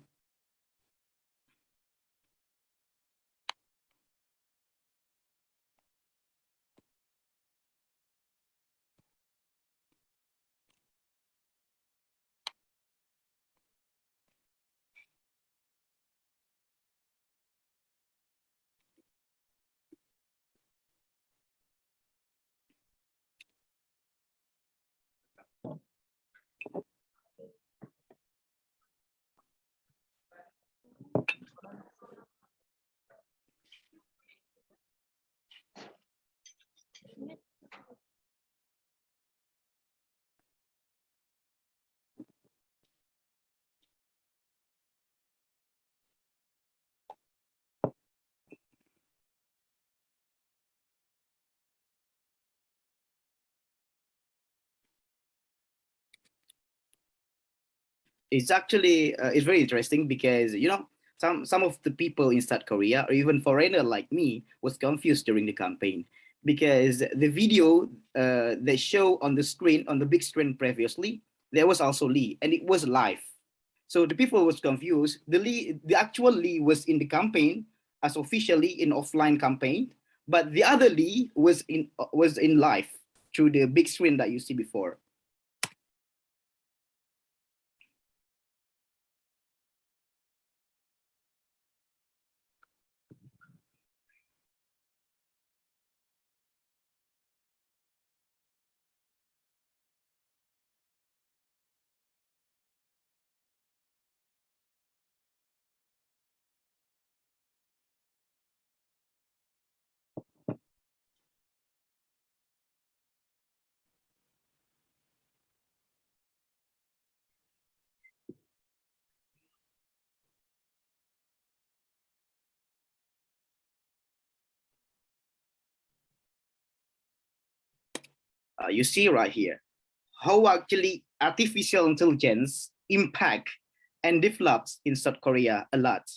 It's actually it's very interesting because some of the people in South Korea or even foreigner like me was confused during the campaign because the video they show on the screen on the big screen previously there was also Lee and it was live, so the people was confused. The actual Lee was in the campaign as officially in offline campaign, but the other Lee was in live through the big screen that you see before. You see right here how actually artificial intelligence impact and develops in South Korea a lot.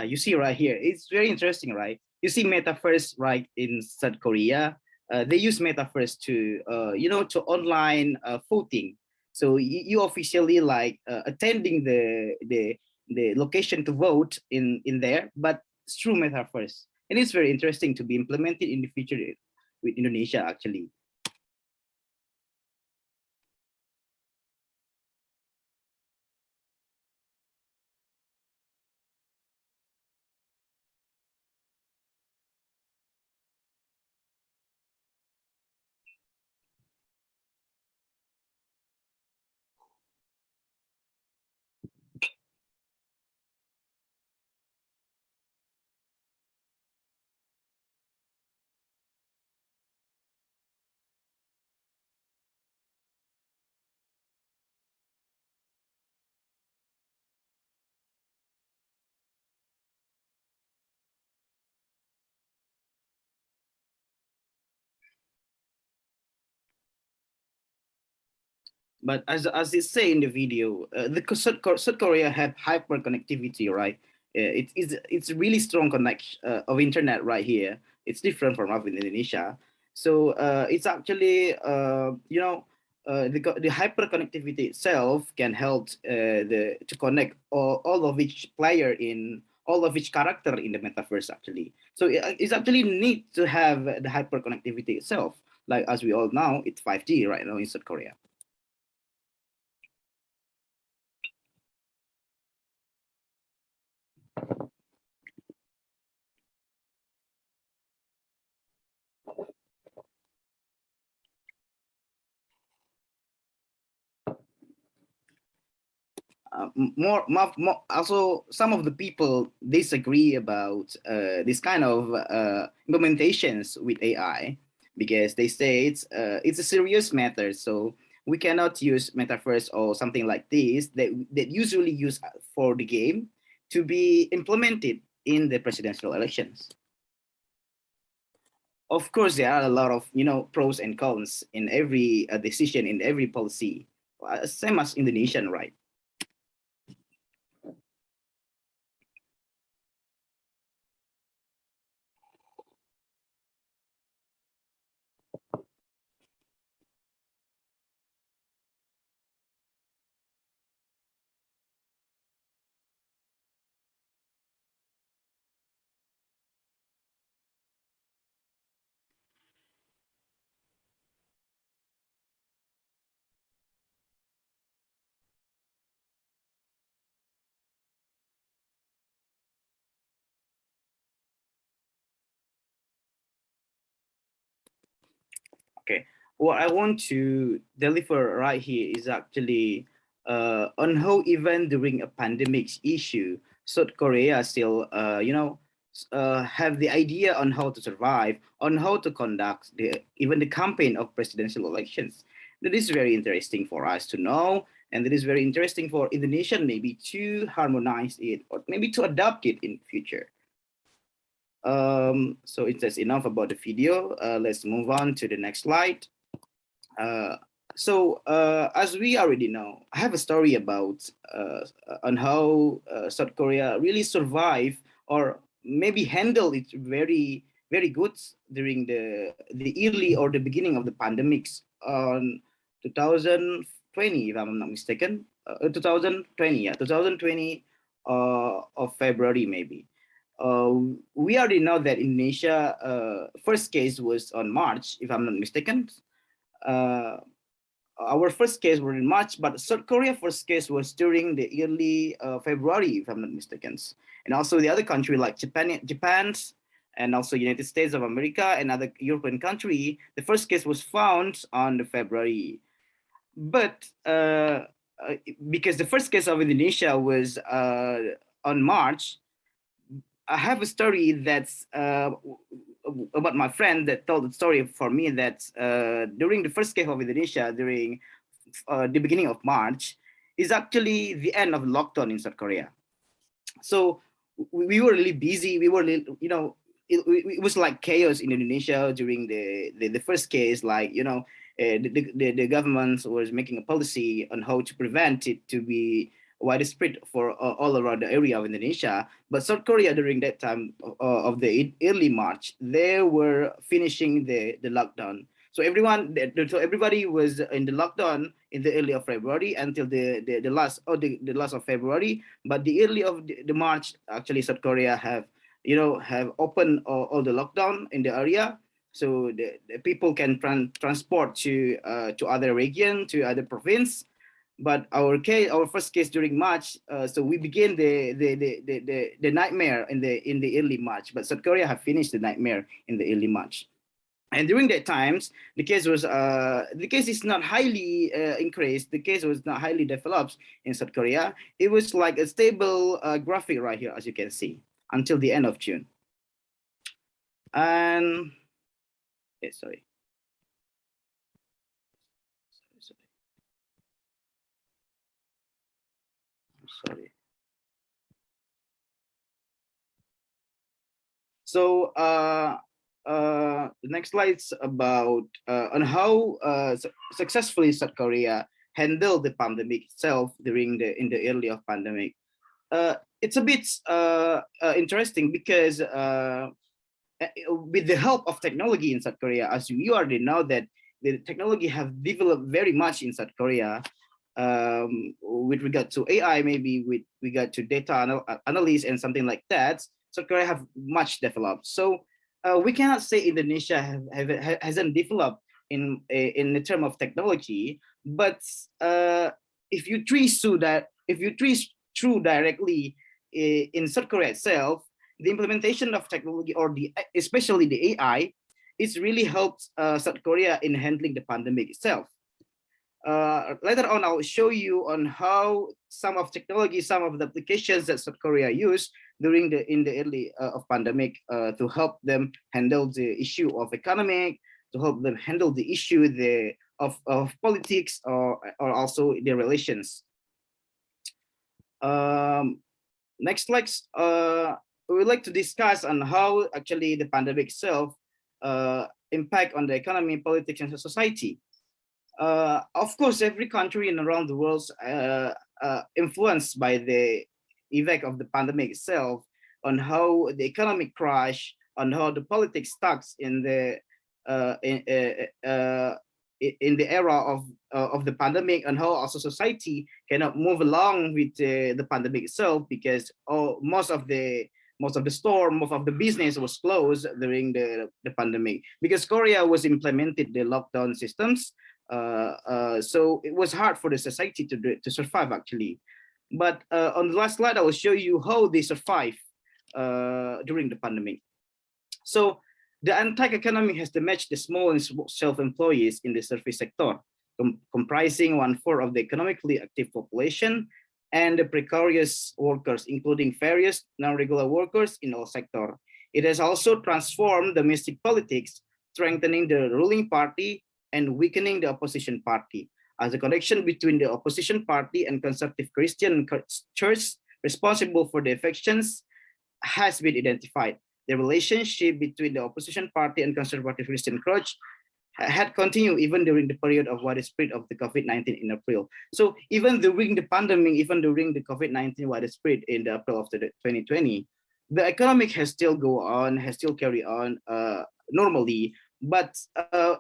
You see right here, it's very interesting, right? You see metaverse right in South Korea. They use metaverse to to online voting. So you officially like attending the location to vote in there, but it's through metaverse, and it's very interesting to be implemented in the future with Indonesia actually. But as it say in the video, the South Korea have hyper connectivity, right? It's a really strong connection of internet right here. It's different from us in Indonesia. So it's actually the hyper connectivity itself can help to connect all of each player in all of each character in the metaverse actually. So it's actually neat to have the hyper connectivity itself. Like as we all know, it's 5G right now in South Korea. Also some of the people disagree about this kind of implementations with AI because they say it's a serious matter, so we cannot use metaverse or something like this that usually used for the game to be implemented in the presidential elections. Of course, there are a lot of pros and cons in every decision, in every policy, same as Indonesian, right? Okay, what I want to deliver right here is actually on how even during a pandemic issue, South Korea still, have the idea on how to survive, on how to conduct even the campaign of presidential elections. That is very interesting for us to know, and that is very interesting for Indonesia maybe to harmonize it or maybe to adopt it in the future. So it's just enough about the video. Let's move on to the next slide. As we already know, I have a story about on how South Korea really survived or maybe handled it very very good during the early or the beginning of the pandemics on 2020, if I'm not mistaken. 2020, yeah, 2020 of February maybe. We already know that Indonesia first case was on March, if I'm not mistaken. Uh, our first case was in March, but South Korea first case was during the early February, if I'm not mistaken. And also the other country like Japan, and also United States of America and other European country, the first case was found on the February. But because the first case of Indonesia was on March, I have a story that's about my friend that told the story for me that during the first case of Indonesia, during the beginning of March, is actually the end of lockdown in South Korea. So we were really busy. We were, it was like chaos in Indonesia during the first case. Like, the government was making a policy on how to prevent it to be widespread for all around the area of Indonesia. But South Korea during that time of the early March, they were finishing the lockdown. So everybody was in the lockdown in the early of February until the last of February. But the early of the March, actually South Korea have opened all the lockdown in the area, so the people can transport to other region, to other province. But our first case during March, so we began the nightmare in the early March. But South Korea have finished the nightmare in the early March. And during that times, the case is not highly increased. The case was not highly developed in South Korea. It was like a stable graphic right here, as you can see, until the end of June. And sorry. Sorry. So the next slide's about on how successfully South Korea handle the pandemic itself in the early of pandemic. It's a bit interesting because with the help of technology in South Korea, as you already know that the technology have developed very much in South Korea, with regard to AI, maybe with regard to data analysis and something like that. South Korea have much developed. So we cannot say Indonesia hasn't developed in the term of technology, but if you trace through directly in South Korea itself, the implementation of technology or especially the AI, it's really helped South Korea in handling the pandemic itself. Later on, I'll show you on how some of technology, some of the applications that South Korea used in the early of pandemic to help them handle the issue of economic, to help them handle the issue of politics or also their relations. Next slides. We would like to discuss on how actually the pandemic itself impact on the economy, politics, and society. Of course, every country and around the world influenced by the effect of the pandemic itself on how the economic crash, on how the politics starts in the era of the pandemic, and how also society cannot move along with the pandemic itself because most of the store, most of the business was closed during the pandemic because Korea was implemented the lockdown systems. So it was hard for the society to survive actually. But on the last slide, I will show you how they survive during the pandemic. So the untagged economy has damaged the small and self-employees in the service sector, comprising 1/4 of the economically active population, and the precarious workers, including various non-regular workers in all sectors. It has also transformed domestic politics, strengthening the ruling party and weakening the opposition party. As a connection between the opposition party and conservative Christian church responsible for the affections has been identified. The relationship between the opposition party and conservative Christian church had continued even during the period of widespread of the COVID-19 in April. So even during the pandemic, even during the COVID-19 widespread in the April of 2020, the economic has still carry on normally. But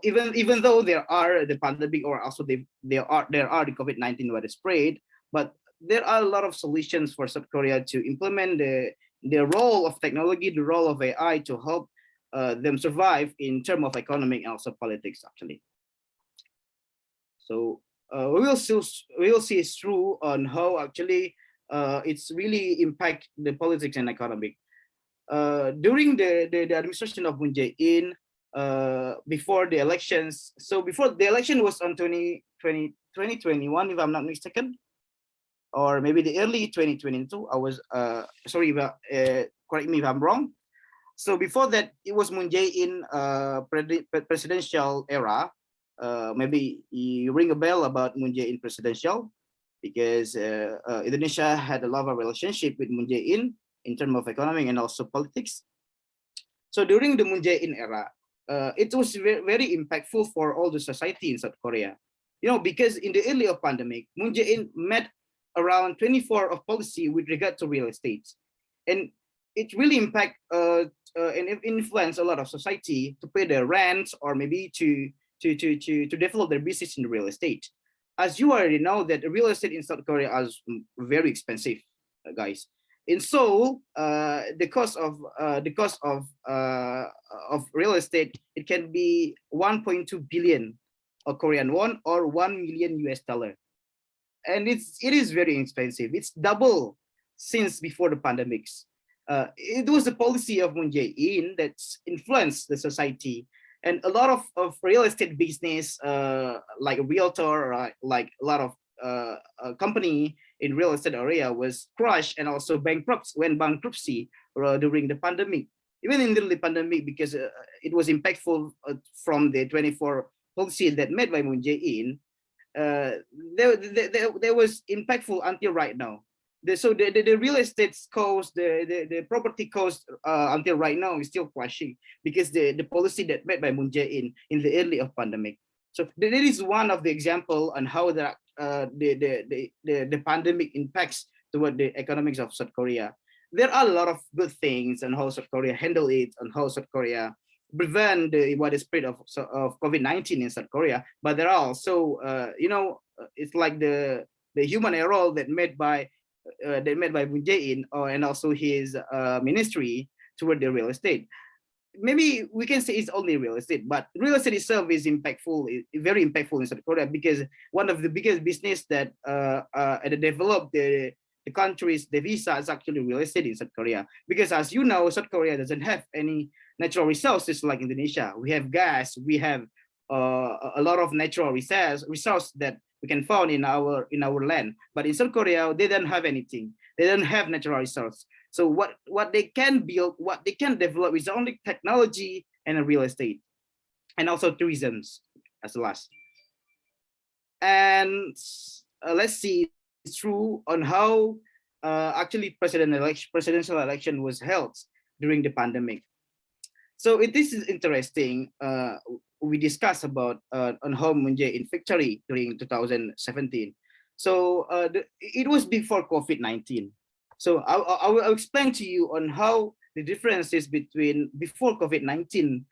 even though there are the pandemic or also there are the COVID-19 widespread, but there are a lot of solutions for South Korea to implement the role of technology, the role of AI to help them survive in terms of economic and also politics actually. So we will see through on how actually it's really impact the politics and economic. During the administration of Moon Jae-in, before the elections, so before the election was on 2021, if I'm not mistaken, or maybe the early 2022, I was sorry, correct me if I'm wrong. So before that, it was Moon Jae-in presidential era. Maybe you ring a bell about Moon Jae-in presidential because Indonesia had a lot of relationship with Moon Jae-in in terms of economic and also politics. So during the Moon Jae-in era, it was very impactful for all the society in South Korea. You know, because in the early of pandemic, Moon Jae-in met around 24 of policy with regard to real estate, and it really impact and influence a lot of society to pay their rents or maybe to develop their business in real estate. As you already know that the real estate in South Korea is very expensive, guys. In Seoul, the cost of real estate, it can be 1.2 billion Korean won or $1 million US, and it is very expensive. It's double since before the pandemics. It was the policy of Moon Jae-in that influenced the society, and a lot of real estate business, like a realtor, or like a lot of company in real estate area was crushed and also went bankruptcy during the pandemic. Even in the pandemic, because it was impactful from the 24 policy that made by Moon Jae-in, there was impactful until right now. So the real estate cost, the property cost until right now is still crashing because the policy that made by Moon Jae-in in the early of pandemic. So that is one of the example on how the the pandemic impacts toward the economics of South Korea. There are a lot of good things on how South Korea handle it, on how South Korea prevent the widespread of COVID-19 in South Korea. But there are also, it's like the human error that made by Moon Jae-in and also his ministry toward the real estate. Maybe we can say it's only real estate, but real estate itself is impactful, very impactful in South Korea, because one of the biggest business that developed the country's devisa is actually real estate in South Korea. Because as you know, South Korea doesn't have any natural resources like Indonesia. We have gas, we have a lot of natural resource that we can find in our land. But in South Korea, they don't have anything. They don't have natural resource. So what they can build, what they can develop is only technology and real estate, and also tourism as the last. And let's see through on how actually presidential election was held during the pandemic. So this is interesting. We discussed about on how Moon Jae-in victory during 2017. So it was before COVID-19. So I will explain to you on how the differences between before COVID-19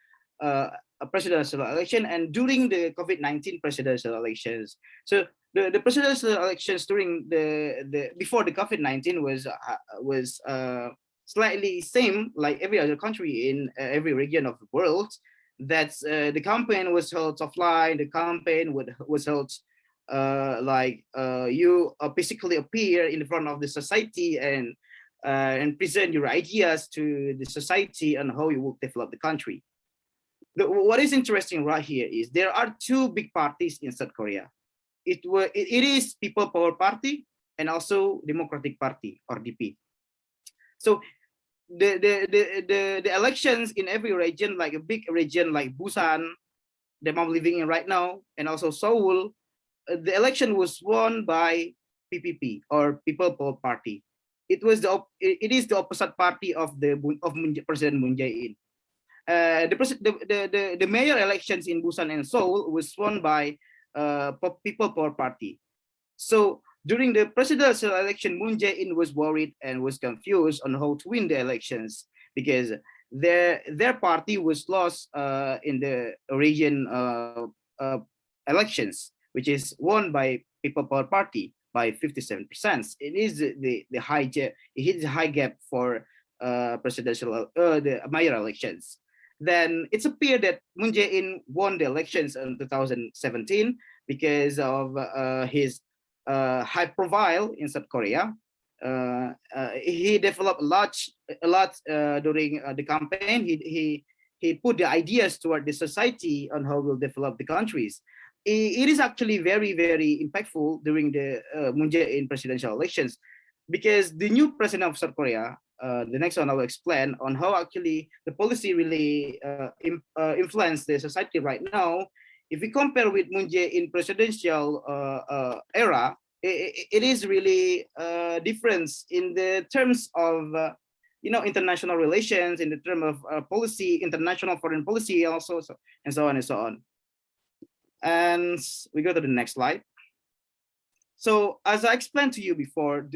presidential election and during the COVID-19 presidential elections. So the presidential elections during the before the COVID-19 was slightly same like every other country in every region of the world. That's the campaign was held offline. The campaign was held you basically appear in front of the society and present your ideas to the society on how you will develop the country. What is interesting right here is there are two big parties in South Korea. It is People Power Party and also Democratic Party or DP. So the elections in every region, like a big region like Busan that I'm living in right now, and also Seoul, the election was won by PPP or People Power Party. It is the opposite party of President Moon Jae-in. The mayor elections in Busan and Seoul was won by People Power Party. So during the presidential election, Moon Jae-in was worried and was confused on how to win the elections because their party was lost in the region elections, which is won by People Power Party by 57%. It is the high gap for the mayor elections. Then it's appeared that Moon Jae-in won the elections in 2017 because of his high profile in South Korea. He developed a lot during the campaign. He put the ideas toward the society on how we'll develop the countries. It is actually very, very impactful during the Moon Jae-in presidential elections because the new president of South Korea, the next one I will explain on how actually the policy really influenced the society right now. If we compare with Moon Jae-in presidential era, it is really a difference in the terms of international relations, in the term of policy, international foreign policy also, and so on and so on. And we go to the next slide. So as I explained to you before,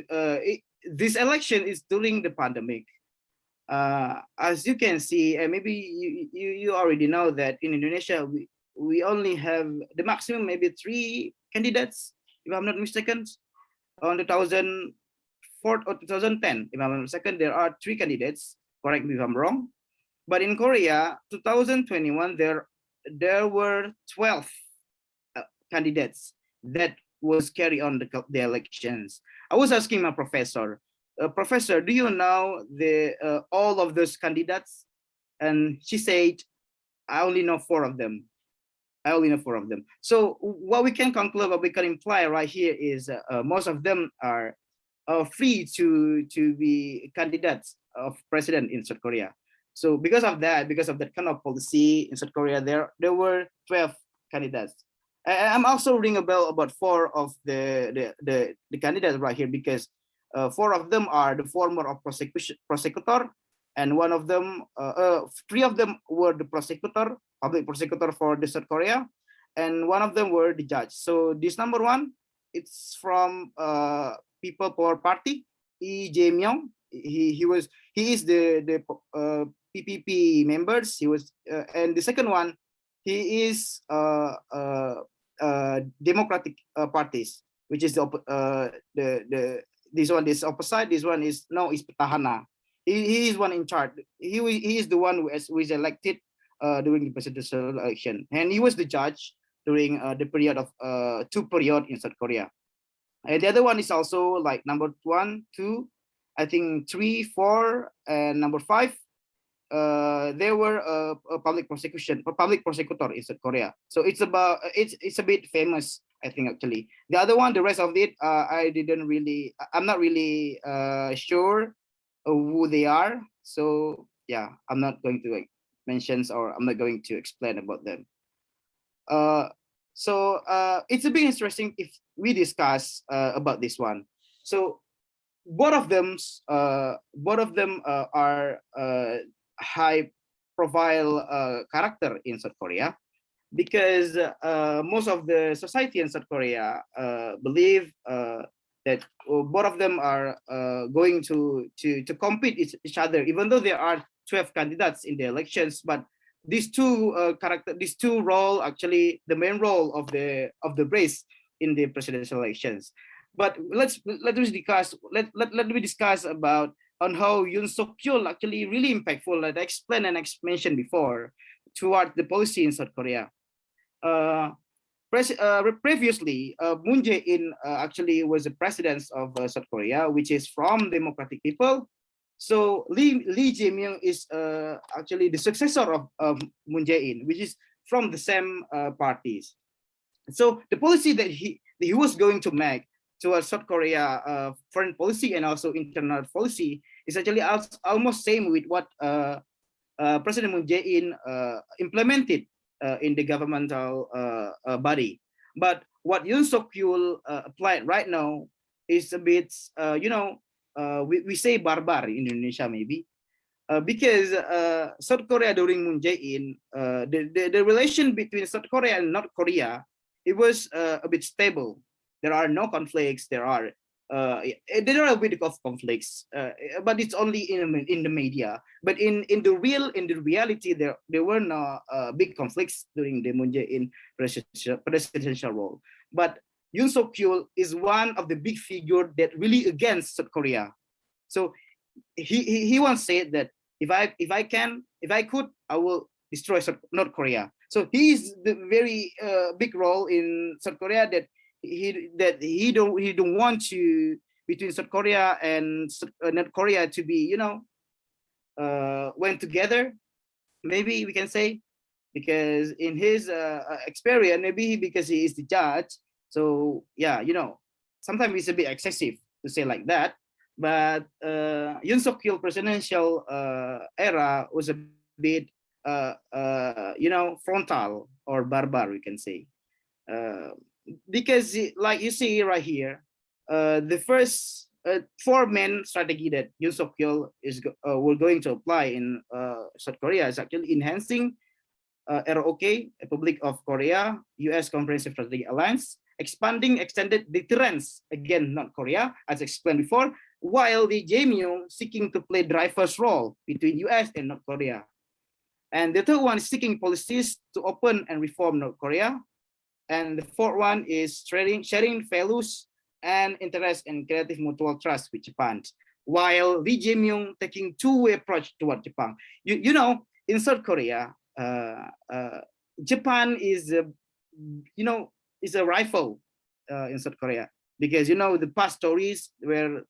this election is during the pandemic. As you can see, and maybe you already know that in Indonesia, we only have the maximum maybe 3 candidates, if I'm not mistaken. On 2004 or 2010, if I'm not mistaken, there are 3 candidates. Correct me if I'm wrong. But in Korea, 2021, there were 12 candidates that was carry on the elections. I was asking my professor, Professor, do you know all of those candidates? And she said, I only know 4 of them. So what we can conclude, what we can imply right here is most of them are free to be candidates of president in South Korea. So because of that kind of policy in South Korea, there were 12 candidates. I'm also ringing a bell about 4 of the candidates right here because 4 of them are the former of prosecutor, and 1 of them, 3 of them were the public prosecutor for the South Korea, and 1 of them were the judge. So this number 1 it's from People Power Party, Lee Jae-myung. He is the PPP members. He was, and the second one, he is Democratic parties, which is this one is opposite. This one is Petahana. He is one in charge. He is the one who is elected during the presidential election, and he was the judge during the period of 2 period in South Korea. And the other one is also like number 1, 2, I think 3, 4, and number 5. They were a public prosecutor in South Korea. So it's a bit famous, I think, actually. The other one, the rest of it, I'm not really sure who they are. So yeah, I'm not going to mention, or I'm not going to explain about them. So it's a bit interesting if we discuss about this one. So both of them are high profile character in South Korea, because most of the society in South Korea believe that both of them are going to compete each other, even though there are 12 candidates in the elections. But these two role, actually the main role of the race in the presidential elections. But let me discuss about on how Yoon Suk-yeol actually really impactful, like I explained and I mentioned before, toward the policy in South Korea. Previously, Moon Jae-in actually was the president of South Korea, which is from Democratic people. So Lee Jae-myung is actually the successor of Moon Jae-in, which is from the same parties. So the policy that he was going to make towards South Korea foreign policy and also internal policy is actually almost same with what President Moon Jae-in implemented in the governmental body. But what Yoon Suk-yeol applied right now is a bit, we say barbar in Indonesia maybe, because South Korea during Moon Jae-in, the relation between South Korea and North Korea, it was a bit stable. There are no conflicts. There are a bit of conflicts, but it's only in the media. But in the reality, there were no big conflicts during the Moon Jae-in presidential role. But Yoon Suk-yeol is one of the big figure that really against South Korea. So he once said that if I could, I will destroy North Korea. So he is the very big role in South Korea that he don't want to between South Korea and North Korea to be went together, maybe we can say, because in his experience, maybe because he is the judge. So yeah, sometimes it's a bit excessive to say like that. But Yoon Suk-yeol presidential era was a bit frontal or barbar, we can say. Because like you see right here, the first 4 main strategy that Yoon Suk-yeol we're going to apply in South Korea is actually enhancing ROK, Republic of Korea, U.S. Comprehensive Strategic Alliance, expanding extended deterrence against North Korea, as explained before, while Lee Jae-myung seeking to play driver's role between U.S. and North Korea. And the third one is seeking policies to open and reform North Korea. And the fourth one is sharing values and interests and creative mutual trust with Japan, while Lee Jae-myung taking two-way approach toward Japan. In South Korea, Japan is a rival in South Korea, because the past stories were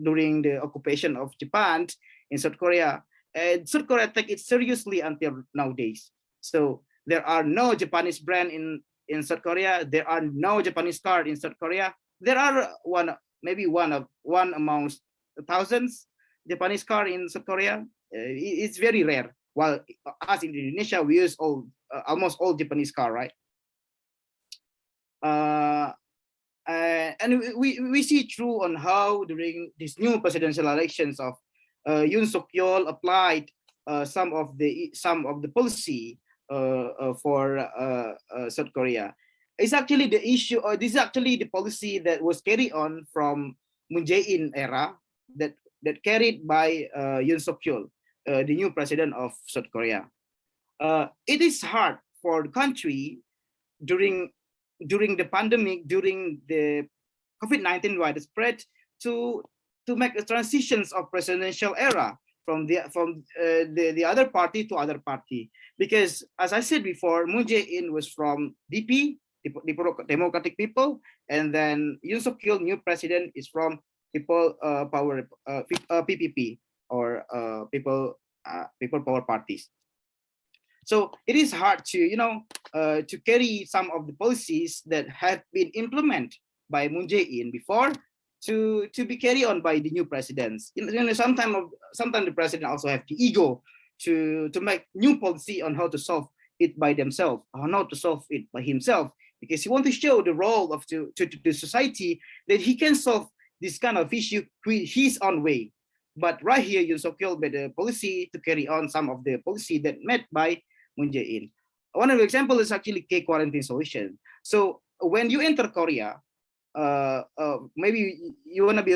during the occupation of Japan in South Korea, and South Korea take it seriously until nowadays. So there are no Japanese brand in South Korea. There are no Japanese car in South Korea. There are one amongst thousands Japanese car in South Korea. It's very rare. While us in Indonesia, we use almost all Japanese car, right? And we see through on how during these new presidential elections of Yoon Suk-yeol applied some of the policy for South Korea. it's actually the issue, or this is actually the policy that was carried on from Moon Jae-in era that carried by Yoon Suk-yeol, the new president of South Korea. It is hard for the country during the pandemic, during the COVID-19 widespread, to make a transitions of presidential era from the other party to other party, because as I said before, Moon Jae-in was from DP, Democratic People, and then Yoon Suk-yeol, new president, is from People Power PPP, or People Power Parties. So it is hard to to carry some of the policies that had been implemented by Moon Jae-in before to be carried on by the new presidents. Sometimes the president also have the ego to make new policy on how to solve it by themselves, or how to solve it by himself, because he wants to show the role of to the society that he can solve this kind of issue with his own way. But right here, Yoon Suk-yeol made a policy to carry on some of the policy that met by Moon Jae-in. One of the examples is actually K-quarantine solution. So when you enter Korea, maybe you want to be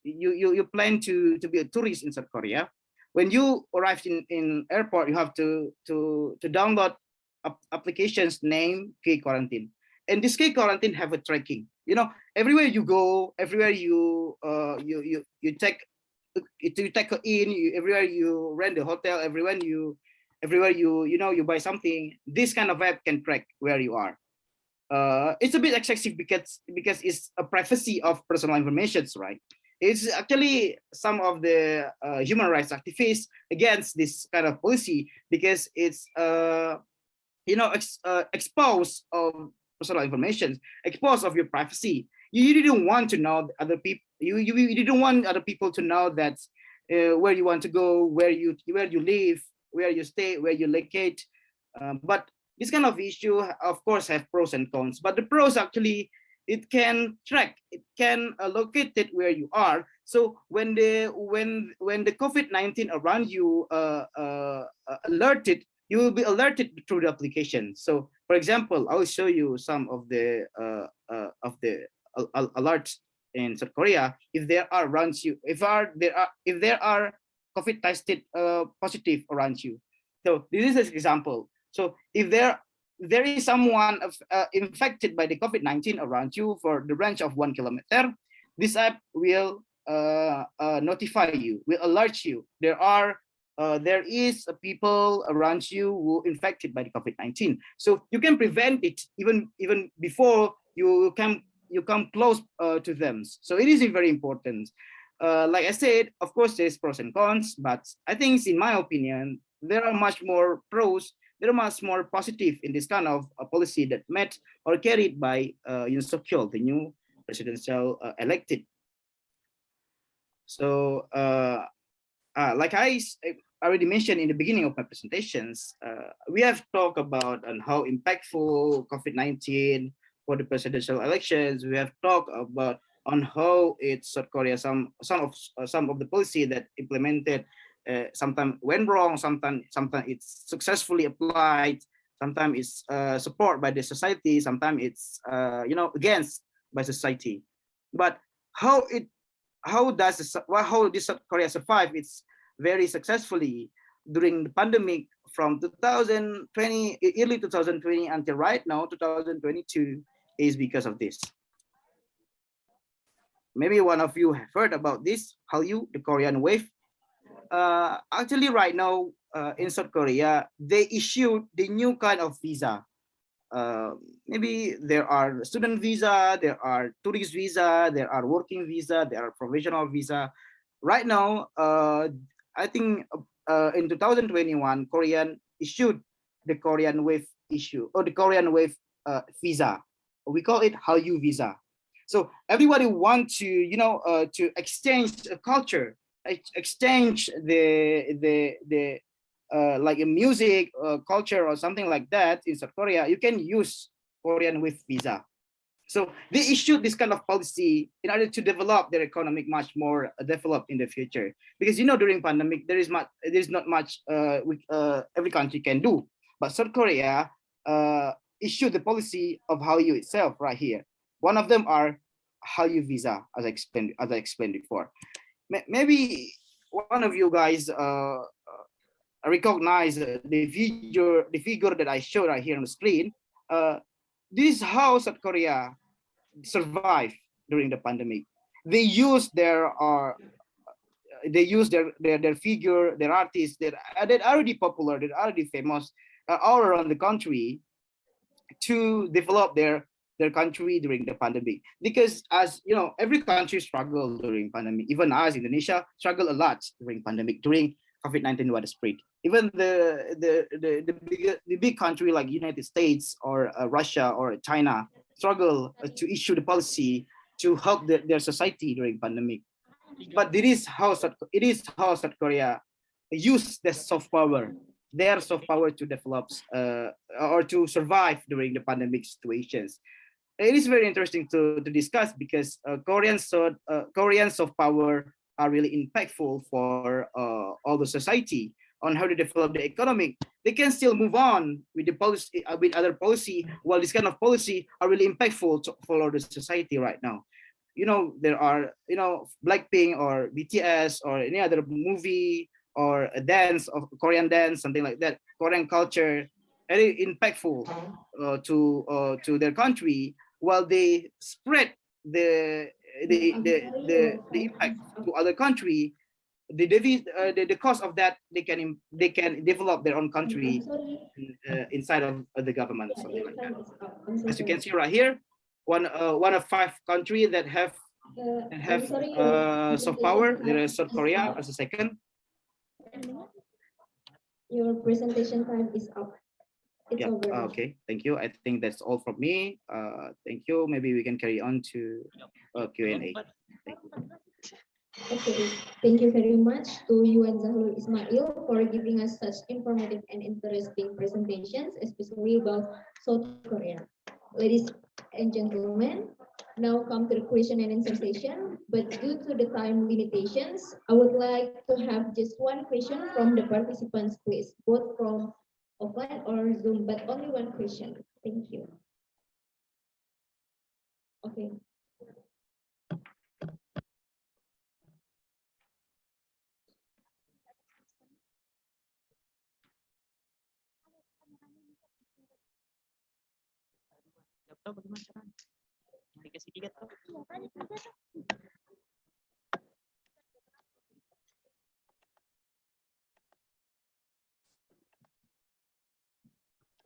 you plan to be a tourist in South Korea. When you arrive in airport, you have to download applications named K-quarantine, and this K-quarantine have a tracking. Everywhere you go, everywhere you take in, everywhere you rent the hotel, everywhere you buy something, this kind of app can track where you are. It's a bit excessive because it's a privacy of personal information, right? It's actually some of the human rights activists against this kind of policy, because it's expose of personal information, expose of your privacy. You didn't want to know other people. You didn't want other people to know that where you want to go, where you live, where you stay, where you locate. But this kind of issue, of course, have pros and cons. But the pros, actually, it can track, it can locate it where you are. So when the COVID-19 around you alerted, you will be alerted through the application. So, for example, I will show you some of the alerts in South Korea. If there are around you, if there are COVID tested positive around you. So this is an example. So if there is someone infected by the COVID-19 around you for the range of 1 kilometer, this app will notify you, will alert you. There is people around you who infected by the COVID-19. So you can prevent it even before you come close to them. So it is very important. Like I said, of course, there's pros and cons, but I think, in my opinion, there are much more pros. There are much more positive in this kind of policy that met or carried by Yoon Suk-yeol, the new presidential elected. So, like I already mentioned in the beginning of my presentations, we have talked about how impactful COVID-19 for the presidential elections. We have talked about on how South Korea, some of the policy that implemented sometimes went wrong, sometimes it's successfully applied, sometimes it's supported by the society, sometimes it's against by society. But how does South Korea survive? It's very successfully during the pandemic from 2020, early 2020 until right now 2022, is because of this. Maybe one of you have heard about this, Hallyu, the Korean wave. Actually, right now in South Korea, they issued the new kind of visa. Maybe there are student visa, there are tourist visa, there are working visa, there are professional visa. Right now, I think in 2021, Korean issued the Korean wave issue, or the Korean wave visa. We call it Hallyu visa. So everybody want to to exchange a culture, exchange the like a music culture or something like that in South Korea. You can use Korean wave visa. So they issued this kind of policy in order to develop their economic much more developed in the future. Because during pandemic there is not much every country can do. But South Korea issue the policy of Hallyu itself right here. One of them are Hallyu visa, as I explained before. Maybe one of you guys recognize the figure that I showed right here on the screen. This is how South Korea survived during the pandemic. They use their figure, their artists that are already popular, that are already famous all around the country to develop their country during the pandemic. Because as you know, every country struggled during pandemic. Even us, Indonesia, struggled a lot during pandemic, during COVID-19 widespread. Even the big country like United States or Russia or China struggle to issue the policy to help their society during pandemic. But it is how South Korea use the soft power, their soft power to develop or to survive during the pandemic situations. It is very interesting to discuss because Korean soft power are really impactful for all the society on how to develop the economic. They can still move on with the policy, with other policy, while this kind of policy are really impactful for the society right now. You know, there are, you know, Blackpink or BTS or any other movie or a dance of Korean dance, something like that, Korean culture, very impactful to their country, while they spread the impact to other country. The cost of that, they can develop their own country inside of the government, something like that. As you can see right here, one of 5 countries that have soft power. There is South Korea as a second. Your presentation time is up. It's Yeah. over. Okay. Thank you. I think that's all from me. Thank you. Maybe we can carry on to Q&A. Okay, thank you very much to you and Zahul Ismail for giving us such informative and interesting presentations, especially about South Korea. Ladies and gentlemen, now come to the question and answer session, but due to the time limitations, I would like to have just one question from the participants, please, both from offline or Zoom, but only one question. Thank you. Okay.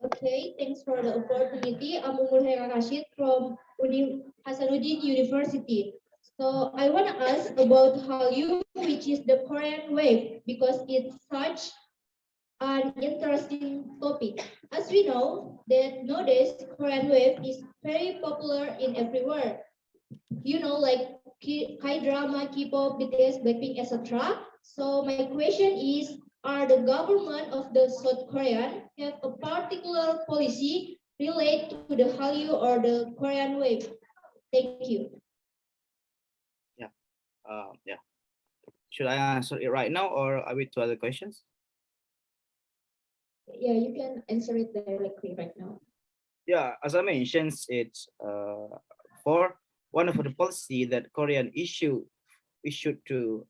Okay, thanks for the opportunity. I'm Umul Rashid from HASANUDDIN University. So I want to ask about Hallyu, which is the Korean wave, because it's such an interesting topic. As we know that nowadays Korean wave is very popular in everywhere. You know, like K-drama, K-pop, BTS, Blackpink, etc. So my question is, are the government of the South Korean have a particular policy related to the Hallyu or the Korean wave? Thank you. Yeah. Should I answer it right now, or are we to other questions? Yeah, you can answer it directly right now. Yeah, as I mentioned, it's for one of the policy that Korean issued to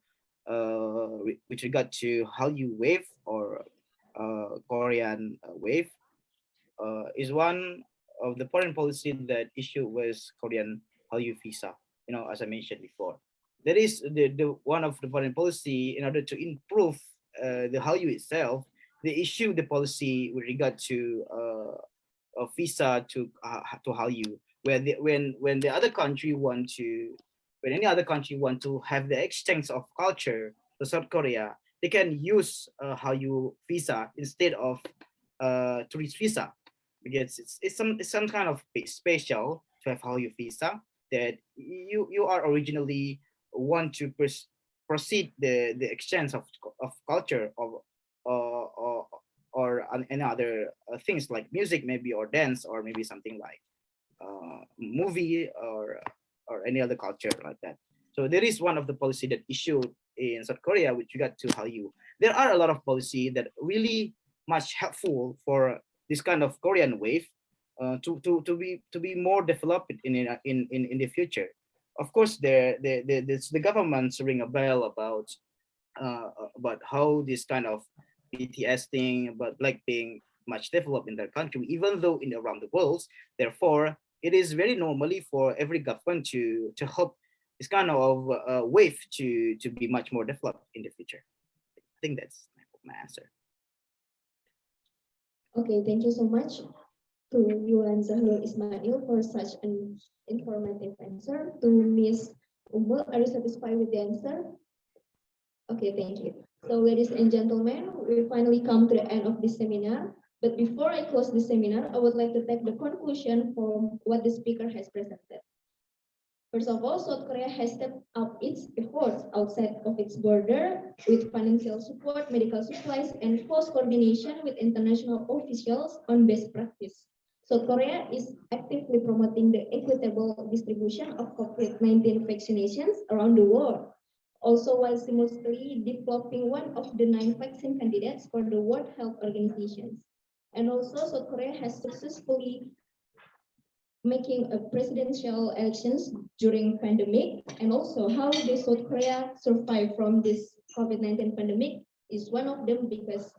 with regard to Hallyu wave or Korean wave is one of the foreign policy that issued was Korean Hallyu visa. You know, as I mentioned before, that is the one of the foreign policy in order to improve the Hallyu itself. They issue the policy with regard to a visa to Hallyu, where when the other country want to, when any other country want to have the exchange of culture to South Korea, they can use Hallyu visa instead of tourist visa, because it's some kind of special to have Hallyu visa that you are originally want to proceed the exchange of culture or any other things like music maybe, or dance, or maybe something like movie or any other culture like that. So there is one of the policy that issued in South Korea with regard to Hallyu. There are a lot of policy that really much helpful for this kind of Korean wave. to be more developed in the future. Of course, the governments ring a bell about how this kind of BTS thing, about like being much developed in their country, even though in around the world. Therefore, it is very normally for every government to help this kind of wave to be much more developed in the future. I think that's my answer. Okay, thank you so much to you and Zahrul Ismail for such an informative answer. To Miss Umbul, are you satisfied with the answer? Okay, thank you. So ladies and gentlemen, we finally come to the end of this seminar. But before I close the seminar, I would like to take the conclusion from what the speaker has presented. First of all, South Korea has stepped up its efforts outside of its border with financial support, medical supplies, and close coordination with international officials on best practice. South Korea is actively promoting the equitable distribution of COVID-19 vaccinations around the world, also while simultaneously developing one of the 9 vaccine candidates for the World Health Organization. And also, South Korea has successfully making a presidential elections during pandemic, and also how the South Korea survive from this COVID-19 pandemic is one of them, because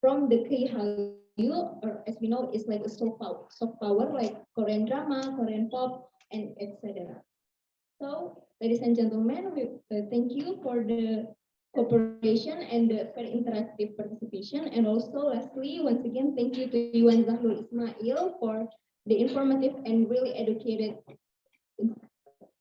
from the key Hallyu, or as we know, it's like a soft power like Korean drama, Korean pop, and etc. So, ladies and gentlemen, we thank you for the cooperation and the very interactive participation. And also, lastly, once again, thank you to you and Zahrul Ismail for the informative and really educated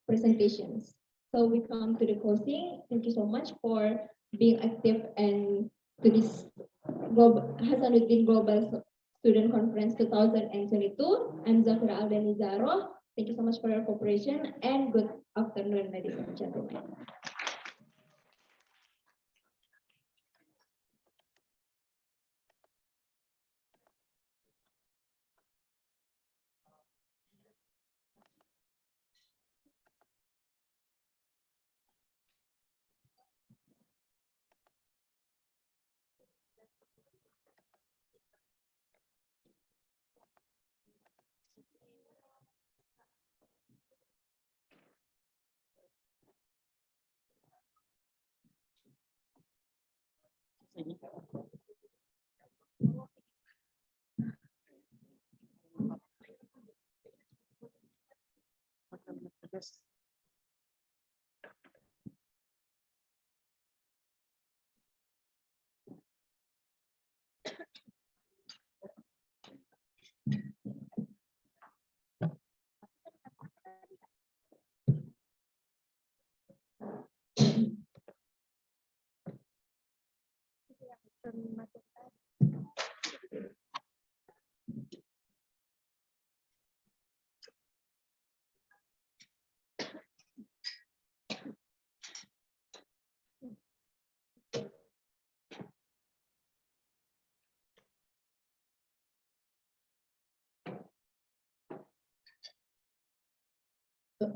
presentations. So we come to the closing. Thank you so much for being active and to this HASANUDDIN Global Student Conference 2022. I'm Zafira Aldani Zaro. Thank you so much for your cooperation and good afternoon, ladies and gentlemen.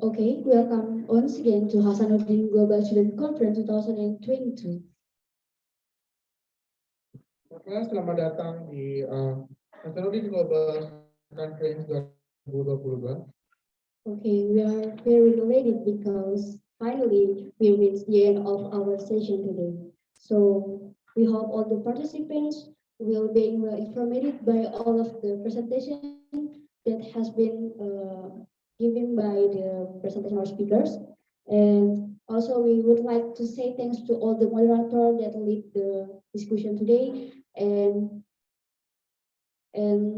Okay, welcome once again to HASANUDDIN Global Student Conference 2022. Oke, selamat datang di HASANUDDIN Global Conference 2022. Okay, we are very elated because finally we reached the end of our session today. So we hope all the participants will be well informed by all of the presentation that has been given by the presentation of speakers. And also we would like to say thanks to all the moderators that lead the discussion today. And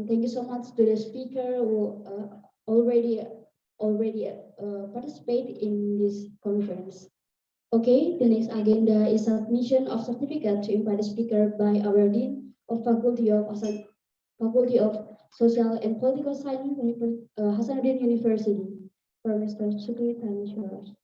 thank you so much to the speaker who already participate in this conference. Okay, the next agenda is submission of certificate to invite the speaker by our Dean of Faculty of Social and Political Science, HASANUDDIN University, for Mr. Chukri Tanishwar.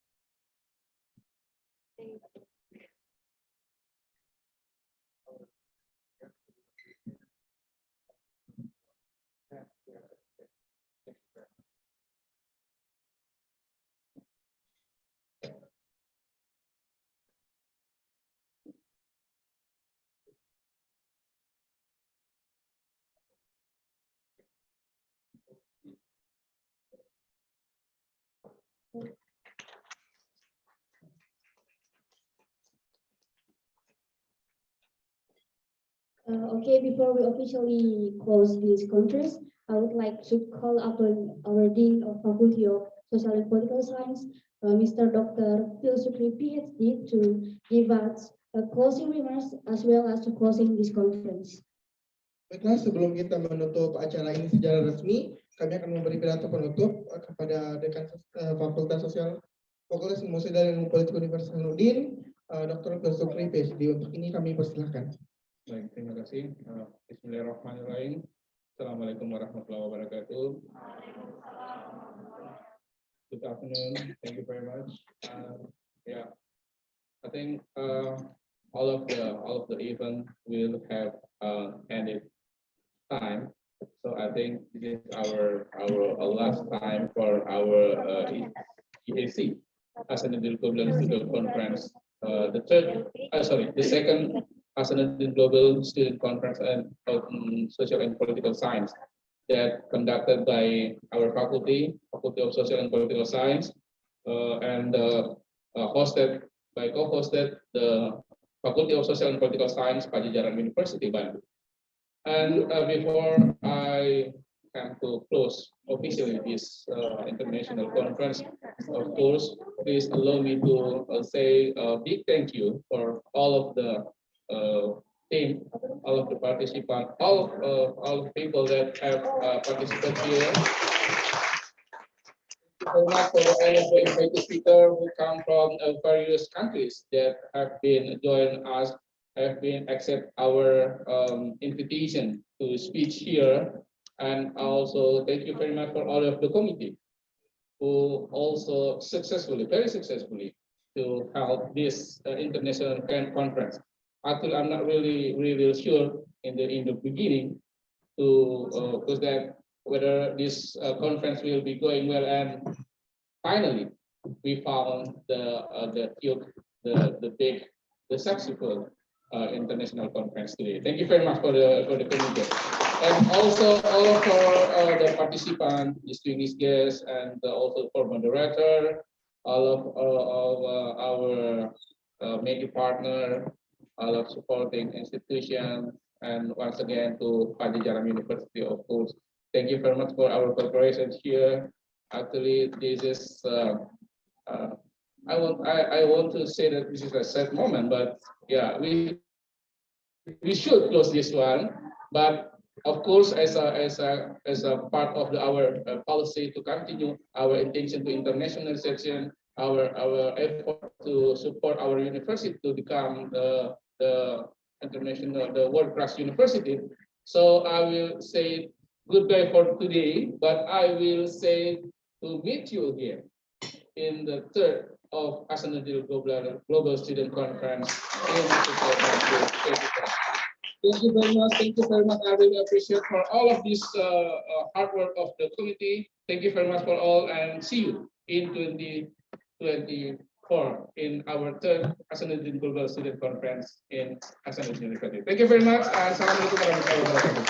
Okay, before we officially close this conference, I would like to call upon our Dean of Faculty of Social and Political Science, Mr. Dr. Phil Sukri, PhD, to give us closing remarks as well as to closing this conference. Baiklah, sebelum kita menutup acara ini secara resmi, kami akan memberi pidato penutup kepada Dekan Fakultas Ilmu Sosial dan Ilmu Politik Universitas Hasanuddin, Dr. Phil Sukri, PhD. Untuk ini kami persilahkan. Baik, terima kasih. Bismillahirrahmanirrahim. Assalamualaikum warahmatullahi wabarakatuh. Good afternoon. Thank you very much. Yeah, I think all of the event will have ended time. So I think this is our last time for our EAC, HASANUDDIN Global Student Conference. The second HASANUDDIN Global Student Conference on Social and Political Science that conducted by our Faculty of Social and Political Science, and co-hosted the Faculty of Social and Political Science, Pajajaran University, Bandung. And before I come to close officially this international conference, of course, please allow me to say a big thank you for all of the team, all of the participants, all of the people that have participated here. Thank you very much for all of the invited speakers who come from various countries that have been joining us, have been accept our invitation to speak here, and also thank you very much for all of the committee who also very successfully to help this international conference. Actually, I'm not really sure in the beginning to whether this conference will be going well, and finally we found the successful international conference today. Thank you very much for the committee, and also all of the participants, distinguished guests, and also for moderator, all of our media partner, all of supporting institutions, and once again to Pajajaran University, of course. Thank you very much for our cooperation here. Actually, this is I want to say that this is a sad moment, but yeah, we should close this one. But of course, as a part of our policy to continue our intention to internationalization, our effort to support our university to become the international, the world-class university. So I will say goodbye for today, but I will say to meet you again in the third of HASANUDDIN Global Student Conference in 2022. Thank you very much. Thank you very much. I really appreciate for all of this hard work of the committee. Thank you very much for all, and see you in 2024 in our third HASANUDDIN Global Student Conference in HASANUDDIN University. Thank you very much. Assalamualaikum warahmatullahi wabarakatuh.